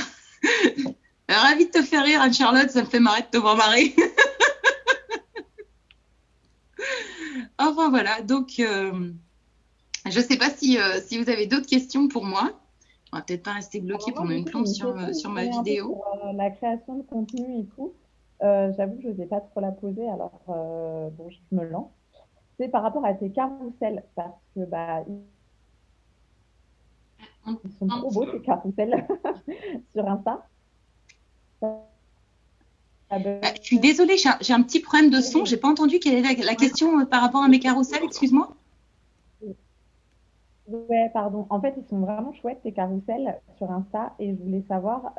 Ravie de te faire rire, Anne-Charlotte, ça me fait marrer de te voir marrer. Enfin, voilà. Donc, je ne sais pas si vous avez d'autres questions pour moi. On va peut-être pas rester bloqué pendant une plombe sur ma vidéo. Pour la création de contenu et tout, j'avoue que je n'osais pas trop la poser, alors bon, je me lance. C'est par rapport à tes carousels, parce que ils sont trop beaux tes carousels sur Insta. Je suis désolée, j'ai un petit problème de son. J'ai pas entendu quelle est la question par rapport à mes carousels. Excuse-moi. Ouais, pardon. En fait, ils sont vraiment chouettes, tes carousels sur Insta. Et je voulais savoir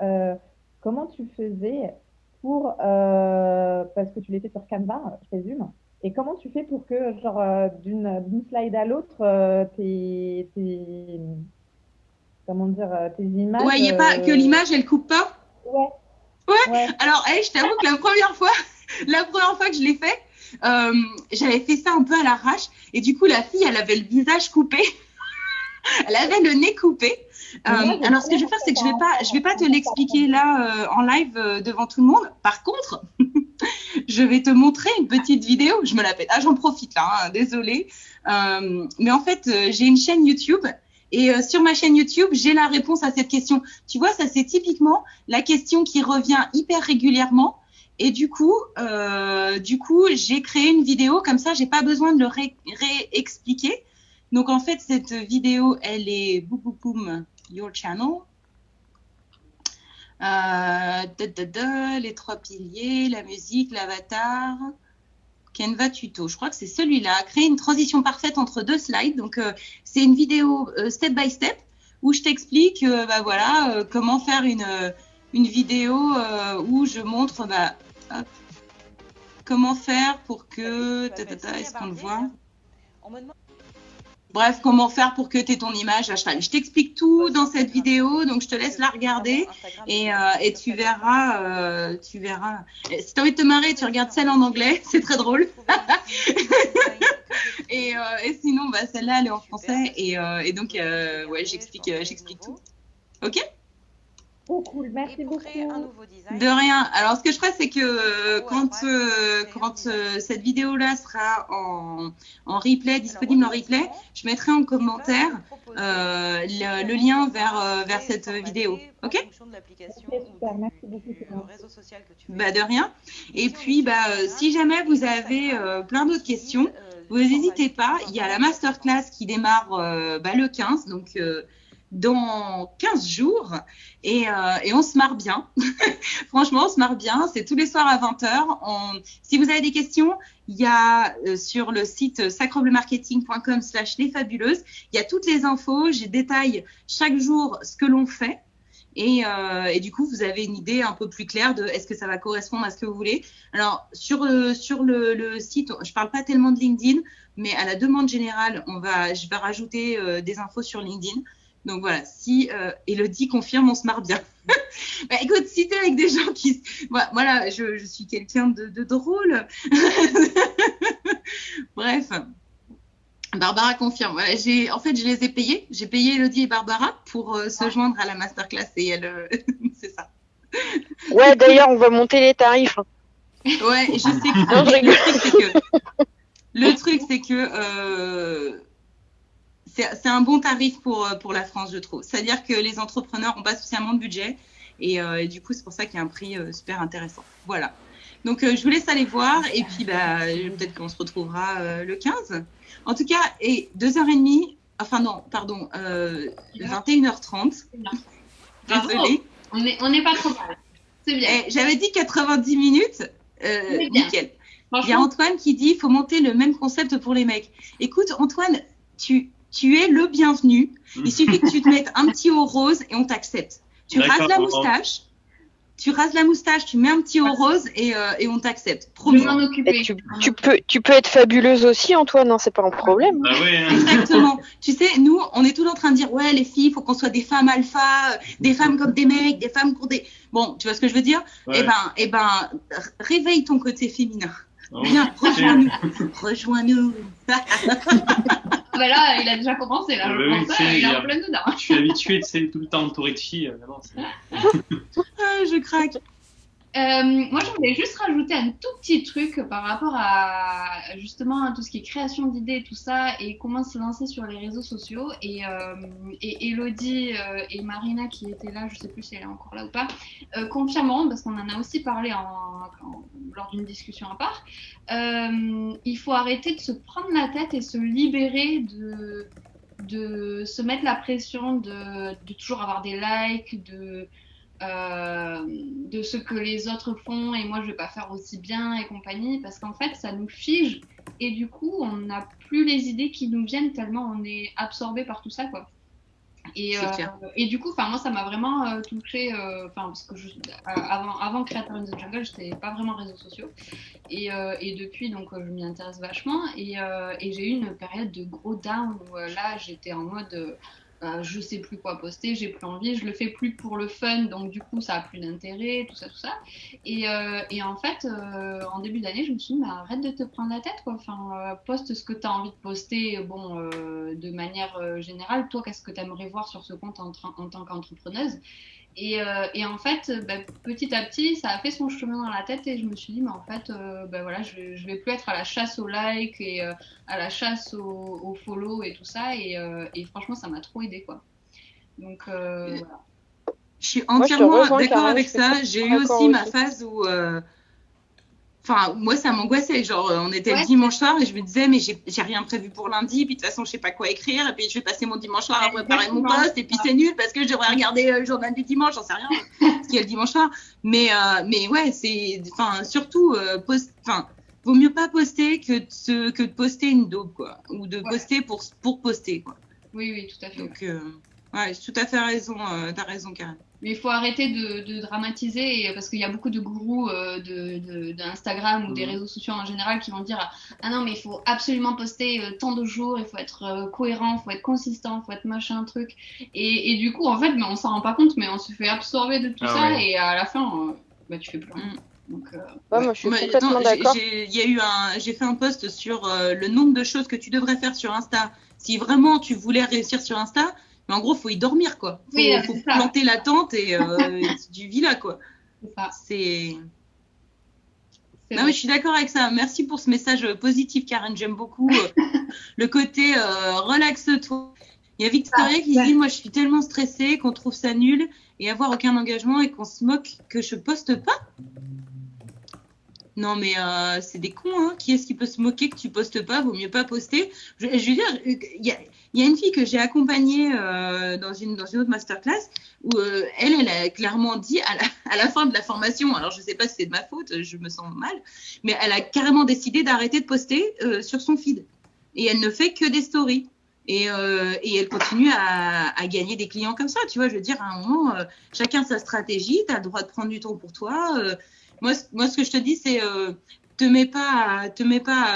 comment tu faisais pour... parce que tu les fais sur Canva, je présume. Et comment tu fais pour que, genre, d'une slide à l'autre, tes images... Ouais, il n'y a pas que l'image, elle coupe pas. Ouais. Ouais. Alors, je t'avoue que la première fois que je l'ai fait, j'avais fait ça un peu à l'arrache. Et du coup, la fille, elle avait le visage coupé. Elle avait le nez coupé. Alors, ce que je vais faire, c'est que je vais pas te l'expliquer là en live devant tout le monde. Par contre, je vais te montrer une petite vidéo. Je me la pète. Ah, j'en profite là, hein, désolée. Mais en fait, j'ai une chaîne YouTube. Et sur ma chaîne YouTube, j'ai la réponse à cette question. Tu vois, ça c'est typiquement la question qui revient hyper régulièrement. Et du coup, j'ai créé une vidéo comme ça, j'ai pas besoin de le réexpliquer. Donc en fait, cette vidéo, elle est boum boum boum your channel. Les 3 piliers, la musique, l'avatar. Canva tuto, je crois que c'est celui-là. Créer une transition parfaite entre 2 slides. Donc, c'est une vidéo step by step où je t'explique comment faire une vidéo où je montre comment faire pour que... Est-ce qu'on le voit ? Bref, comment faire pour que tu aies ton image à cheval. Je t'explique tout dans cette vidéo, donc je te laisse la regarder et tu verras. Si tu as envie de te marrer, tu regardes celle en anglais, c'est très drôle. et sinon, celle-là, elle est en français et donc, j'explique tout. Ok ? Oh, cool, merci beaucoup. De rien. Alors, ce que je ferai, c'est que quand cette vidéo-là sera en replay, disponible en replay, je mettrai en commentaire le lien vers cette vidéo. Ok ? Super, merci beaucoup. De rien. Et puis, si jamais vous avez plein d'autres questions, vous n'hésitez pas. Il y a la masterclass qui démarre le 15, donc dans 15 jours. Et on se marre bien. Franchement, on se marre bien. C'est tous les soirs à 20h. Si vous avez des questions, il y a sur le site sacreblemarketing.com/lesfabuleuses, il y a toutes les infos. Je détaille chaque jour ce que l'on fait. Et du coup, vous avez une idée un peu plus claire de est-ce que ça va correspondre à ce que vous voulez. Alors, sur le site, je ne parle pas tellement de LinkedIn, mais à la demande générale, je vais rajouter des infos sur LinkedIn. Donc voilà, si Elodie confirme, on se marre bien. Écoute, si tu es avec des gens qui... Voilà, je suis quelqu'un de drôle. Bref, Barbara confirme. Voilà, je les ai payés. J'ai payé Elodie et Barbara pour se joindre à la masterclass et elle... c'est ça. Ouais, d'ailleurs, on va monter les tarifs. Ouais, je sais que... Non, le truc, c'est que... c'est un bon tarif pour la France, je trouve. C'est-à-dire que les entrepreneurs n'ont pas spécialement de budget et du coup, c'est pour ça qu'il y a un prix super intéressant. Voilà. Donc, je vous laisse aller voir et puis peut-être qu'on se retrouvera le 15. En tout cas, 2h30, enfin non, pardon, 21h30. Désolée. On n'est pas trop mal. C'est bien. J'avais dit 90 minutes. Nickel. Il y a Antoine qui dit qu'il faut monter le même concept pour les mecs. Écoute, Antoine, tu es le bienvenu. Il suffit que tu te mettes un petit haut rose et on t'accepte. Tu rases la moustache, tu mets un petit haut rose et on t'accepte. Promis. Je vais m'en occuper. Tu peux être fabuleuse aussi, Antoine, hein, c'est pas un problème. Ah ouais, hein. Exactement. Tu sais, nous, on est tous en train de dire ouais, les filles, il faut qu'on soit des femmes alpha, des femmes comme des mecs, des femmes pour des... Bon, tu vois ce que je veux dire ? Ouais. Eh ben, réveille ton côté féminin. Oh, Viens, rejoins-nous. Là, il a déjà commencé. Là, je pense il est en plein dedans. Je suis habitué, tu sais, tout le temps entouré de filles. Je craque. Moi, je voulais juste rajouter un tout petit truc par rapport à justement tout ce qui est création d'idées, tout ça, et comment se lancer sur les réseaux sociaux. Et Elodie et Marina qui étaient là, je sais plus si elle est encore là ou pas, confirmeront, parce qu'on en a aussi parlé lors d'une discussion à part. Il faut arrêter de se prendre la tête et se libérer de se mettre la pression de toujours avoir des likes, de ce que les autres font et moi je vais pas faire aussi bien et compagnie, parce qu'en fait ça nous fige et du coup on n'a plus les idées qui nous viennent tellement on est absorbé par tout ça quoi. Et du coup moi ça m'a vraiment touchée parce que avant Creator in the Jungle j'étais pas vraiment réseaux sociaux et depuis donc je m'y intéresse vachement et j'ai eu une période de gros down où là j'étais en mode je sais plus quoi poster, j'ai plus envie, je le fais plus pour le fun, donc du coup ça a plus d'intérêt, tout ça. Et en fait, en début d'année, je me suis dit, mais arrête de te prendre la tête, quoi. Enfin, poste ce que tu as envie de poster, de manière générale. Toi, qu'est-ce que tu aimerais voir sur ce compte en tant qu'entrepreneuse? Et en fait, petit à petit, ça a fait son chemin dans la tête et je me suis dit, mais en fait, voilà, je vais plus être à la chasse aux likes et à la chasse aux follow et tout ça. Et franchement, ça m'a trop aidé, quoi. Donc, voilà. Je suis entièrement d'accord avec ça. J'ai eu aussi ma phase où... Enfin, moi, ça m'angoissait. Genre, on était le dimanche soir et je me disais, mais j'ai rien prévu pour lundi. Puis de toute façon, je sais pas quoi écrire. Et puis, je vais passer mon dimanche soir à préparer mon post. Et puis, c'est nul parce que je devrais regarder le journal du dimanche. J'en sais rien. Ce qu'il y a le dimanche soir. Mais ouais, c'est. Enfin, surtout, vaut mieux pas poster que de poster une daube, quoi. Ou de poster pour poster, quoi. Oui, tout à fait. Donc, ouais, j'ai tout à fait raison. T'as raison, Karen. Mais il faut arrêter de dramatiser parce qu'il y a beaucoup de gourous d'Instagram ou des réseaux sociaux en général qui vont dire ah non mais il faut absolument poster tant de jours, il faut être cohérent, il faut être consistant, il faut être machin truc et du coup en fait on s'en rend pas compte mais on se fait absorber de tout ça et à la fin tu fais plus rien. Donc, moi je suis complètement d'accord. J'ai fait un post sur le nombre de choses que tu devrais faire sur Insta si vraiment tu voulais réussir sur Insta. Mais en gros, faut y dormir, quoi. Faut planter la tente et tu vis là, quoi. C'est ça. Non, mais je suis d'accord avec ça. Merci pour ce message positif, Karen. J'aime beaucoup le côté relaxe-toi. Il y a Victoria qui dit, moi, je suis tellement stressée qu'on trouve ça nul et avoir aucun engagement et qu'on se moque que je poste pas. Non, mais c'est des cons, hein. Qui est-ce qui peut se moquer que tu postes pas? Vaut mieux pas poster. Je veux dire, il y a une fille que j'ai accompagnée dans une autre masterclass où elle a clairement dit à la fin de la formation, alors je sais pas si c'est de ma faute, je me sens mal, mais elle a carrément décidé d'arrêter de poster sur son feed. Et elle ne fait que des stories. Et elle continue à gagner des clients comme ça, tu vois. Je veux dire, à un moment, chacun sa stratégie, tu as le droit de prendre du temps pour toi. Moi, ce que je te dis, c'est ne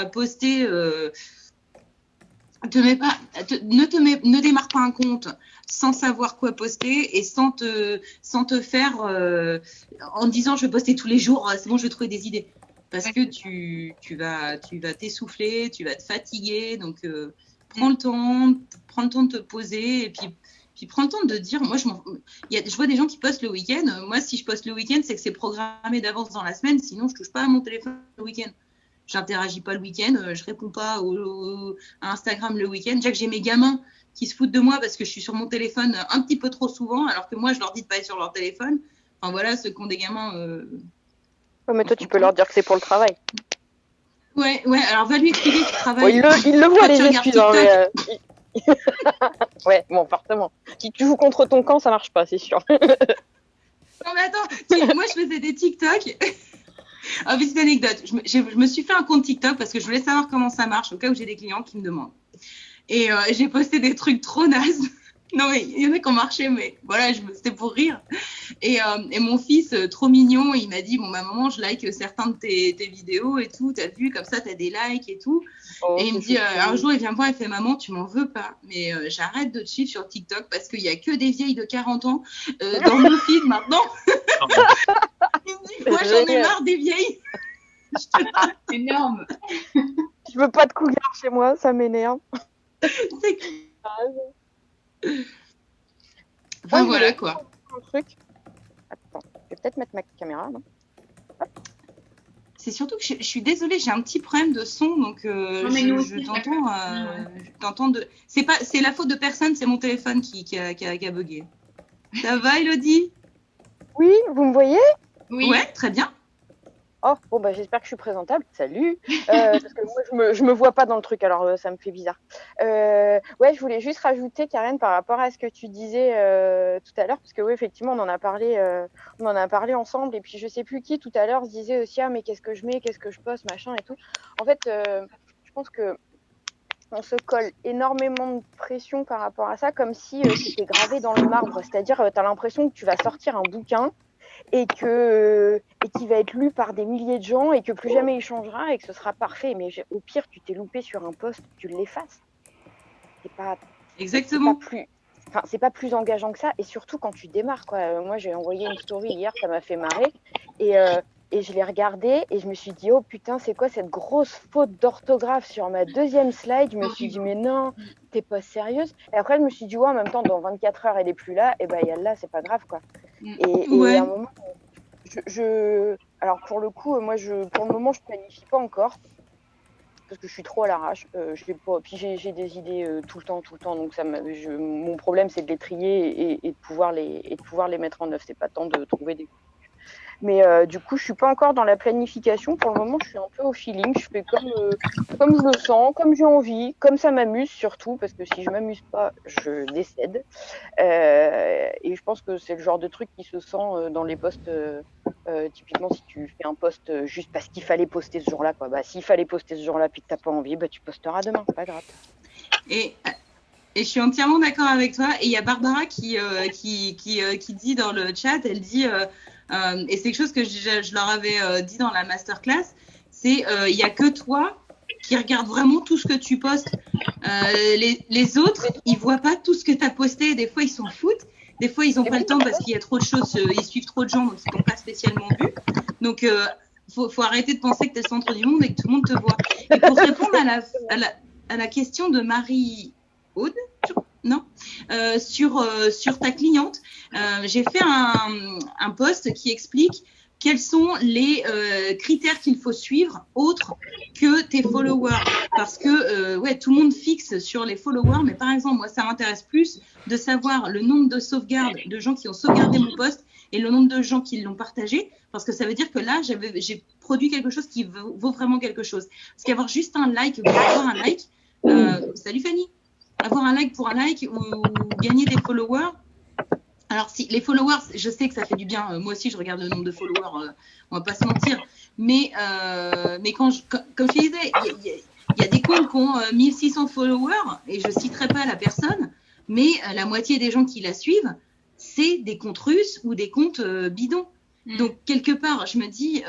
poster, ne démarre pas un compte sans savoir quoi poster et sans te faire en disant je vais poster tous les jours, c'est bon, je vais trouver des idées. Parce que tu vas t'essouffler, tu vas te fatiguer, donc prends le temps de te poser et puis prends le temps de dire, moi je vois des gens qui postent le week-end. Moi, si je poste le week-end, c'est que c'est programmé d'avance dans la semaine, sinon je touche pas à mon téléphone le week-end. J'interagis pas le week-end, je réponds pas à Instagram le week-end. Déjà que j'ai mes gamins qui se foutent de moi parce que je suis sur mon téléphone un petit peu trop souvent, alors que moi je leur dis de pas être sur leur téléphone. Enfin voilà, ceux qui ont des gamins. Mais toi tu peux leur dire que c'est pour le travail. Ouais, alors va lui expliquer qu'il travaille. Il le voit les excuses. Ouais, bon, forcément. Si tu joues contre ton camp, ça marche pas, c'est sûr. Non, mais attends, moi je faisais des TikTok. Ah, petite anecdote. Je me suis fait un compte TikTok parce que je voulais savoir comment ça marche au cas où j'ai des clients qui me demandent. Et j'ai posté des trucs trop nazes. Non, mais il y en a qui ont marché, mais voilà, c'était pour rire. Et mon fils, trop mignon, il m'a dit, bon, ma maman, je like certains de tes vidéos et tout, t'as vu, comme ça, t'as des likes et tout. Et il me dit, un jour, il vient me voir, il fait, maman, tu m'en veux pas, mais j'arrête de te suivre sur TikTok parce qu'il y a que des vieilles de 40 ans dans mon feed maintenant. Il me dit, moi, j'en ai marre des vieilles. C'est énorme. Je veux pas de cougar chez moi, ça m'énerve. C'est grave. Enfin, voilà quoi. Un truc. Attends, je vais peut-être mettre ma caméra, non? C'est surtout que je suis désolée, j'ai un petit problème de son, donc je t'entends. C'est la faute de personne, c'est mon téléphone qui a bugué. Ça va, Elodie? Oui, vous me voyez? Oui. Ouais, très bien. Oh, bon, bah, j'espère que je suis présentable. Salut. Parce que moi, je me vois pas dans le truc, alors ça me fait bizarre. Ouais, je voulais juste rajouter, Karen, par rapport à ce que tu disais tout à l'heure, parce que oui, effectivement, on en a parlé ensemble, et puis je sais plus qui tout à l'heure se disait aussi, ah, mais qu'est-ce que je mets, qu'est-ce que je poste, machin et tout. En fait, je pense que on se colle énormément de pression par rapport à ça, comme si c'était gravé dans le marbre. C'est-à-dire, tu as l'impression que tu vas sortir un bouquin et qui va être lu par des milliers de gens et que plus jamais il changera et que ce sera parfait. Mais au pire, tu t'es loupé sur un post, tu l'effaces. Exactement. Enfin, c'est pas plus engageant que ça. Et surtout quand tu démarres, quoi. Moi, j'ai envoyé une story hier, ça m'a fait marrer. Et je l'ai regardée et je me suis dit, oh putain, c'est quoi cette grosse faute d'orthographe sur ma deuxième slide? Je me suis dit, mais non, t'es pas sérieuse. Et après, je me suis dit, ouais, en même temps, dans 24 heures, elle est plus là. Et ben, elle là, c'est pas grave, quoi. Et à un moment, alors pour le coup, moi, pour le moment, je planifie pas encore. Parce que je suis trop à l'arrache. Puis j'ai des idées tout le temps. Donc mon problème, c'est de les trier et de pouvoir les mettre en œuvre. C'est pas tant de trouver des... Mais du coup, je suis pas encore dans la planification. Pour le moment, je suis un peu au feeling. Je fais comme je le sens, comme j'ai envie, comme ça m'amuse surtout, parce que si je m'amuse pas, je décède. Et je pense que c'est le genre de truc qui se sent dans les posts. Typiquement, si tu fais un post juste parce qu'il fallait poster ce jour-là, quoi. Bah, s'il fallait poster ce jour-là puis que t'as pas envie, bah, tu posteras demain, c'est pas grave. Et je suis entièrement d'accord avec toi. Et il y a Barbara qui dit dans le chat, elle dit, et c'est quelque chose que je leur avais dit dans la masterclass, c'est il y a que toi qui regarde vraiment tout ce que tu postes. Les autres, ils voient pas tout ce que tu as posté. Des fois, ils s'en foutent. Des fois, ils n'ont pas le temps parce qu'il y a trop de choses, ils suivent trop de gens, donc ils n'ont pas spécialement vu. Donc, faut arrêter de penser que tu es le centre du monde et que tout le monde te voit. Et pour répondre à la question de Marie-Aude, non, sur ta cliente, j'ai fait un post qui explique quels sont les critères qu'il faut suivre autres que tes followers. Parce que tout le monde fixe sur les followers, mais par exemple, moi, ça m'intéresse plus de savoir le nombre de sauvegardes de gens qui ont sauvegardé mon post et le nombre de gens qui l'ont partagé, parce que ça veut dire que là, j'ai produit quelque chose qui vaut vraiment quelque chose. Parce qu'avoir juste un like pour avoir un like, salut Fanny, avoir un like pour un like ou gagner des followers. Alors, si les followers, je sais que ça fait du bien. Moi aussi, je regarde le nombre de followers. On va pas se mentir. Mais comme je disais, il y a des comptes qui ont 1600 followers et je citerai pas la personne, mais la moitié des gens qui la suivent, c'est des comptes russes ou des comptes bidons. Donc, quelque part, je me dis,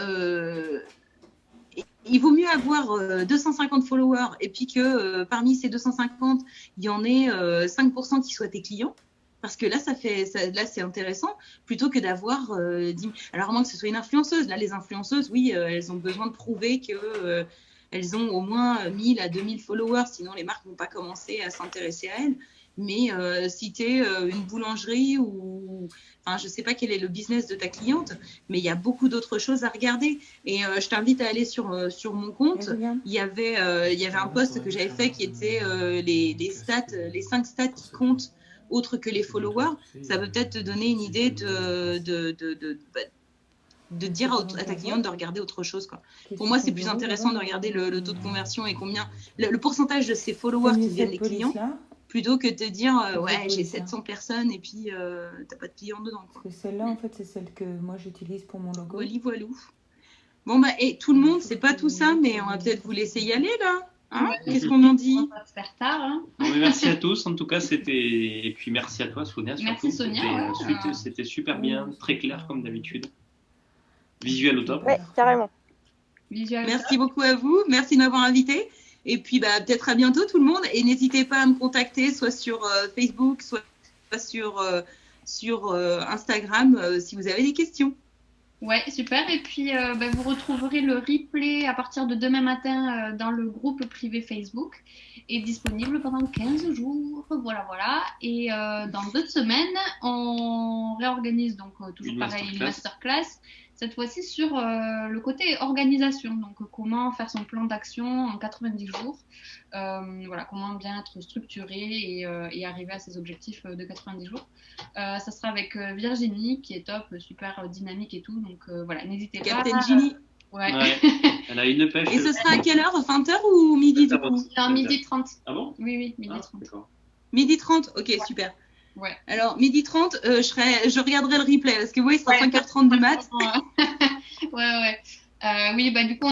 il vaut mieux avoir 250 followers et puis que parmi ces 250, il y en ait 5% qui soient tes clients. Parce que là, là, c'est intéressant, plutôt que d'avoir 10 000. Alors, à moins que ce soit une influenceuse. Là, les influenceuses, oui, elles ont besoin de prouver qu'elles ont au moins 1000 à 2000 followers, sinon les marques ne vont pas commencer à s'intéresser à elles. Mais si tu es une boulangerie ou... Enfin, je ne sais pas quel est le business de ta cliente, mais il y a beaucoup d'autres choses à regarder. Et je t'invite à aller sur mon compte. Il y avait un post que j'avais fait qui était les 5 stats qui comptent autre que les followers. Ça peut peut-être te donner une idée de dire à ta cliente de regarder autre chose, quoi. Pour moi, c'est plus intéressant de regarder le taux de conversion et combien le pourcentage de ces followers qui deviennent des clients, plutôt que de te dire j'ai 700 personnes et puis t'as pas de clients dedans, quoi. Celle-là, en fait, c'est celle que moi j'utilise pour mon logo. Voilou. Bon, et tout le monde, c'est pas tout ça, mais on va peut-être vous laisser y aller, là. Hein, qu'est-ce qu'on en dit? On va se faire tard. Hein. Non, merci à tous. En tout cas, et puis merci à toi, Sonia. Merci Sonia. C'était super bien, très clair comme d'habitude. Visuel au top. Ouais, carrément. Merci beaucoup à vous. Merci de m'avoir invité. Et puis, peut-être à bientôt tout le monde. Et n'hésitez pas à me contacter, soit sur Facebook, soit sur Instagram, si vous avez des questions. Ouais, super. Et puis, vous retrouverez le replay à partir de demain matin dans le groupe privé Facebook et disponible pendant 15 jours. Voilà. Et dans 2 semaines, on réorganise donc toujours pareil une masterclass. Cette fois-ci sur le côté organisation, donc comment faire son plan d'action en 90 jours, comment bien être structuré et arriver à ses objectifs de 90 jours. Ça sera avec Virginie qui est top, super dynamique et tout, donc n'hésitez pas. Captain Ginny. Ouais. Elle a une pêche. Et ce sera à quelle heure? 20h ou midi du coup? Non, midi 30. Ah bon? Oui, midi 30. D'accord. Midi 30, ok, super. Ouais. Alors, midi 30, je regarderai le replay parce que il sera 5h30 du mat. Ouais. Oui, du coup,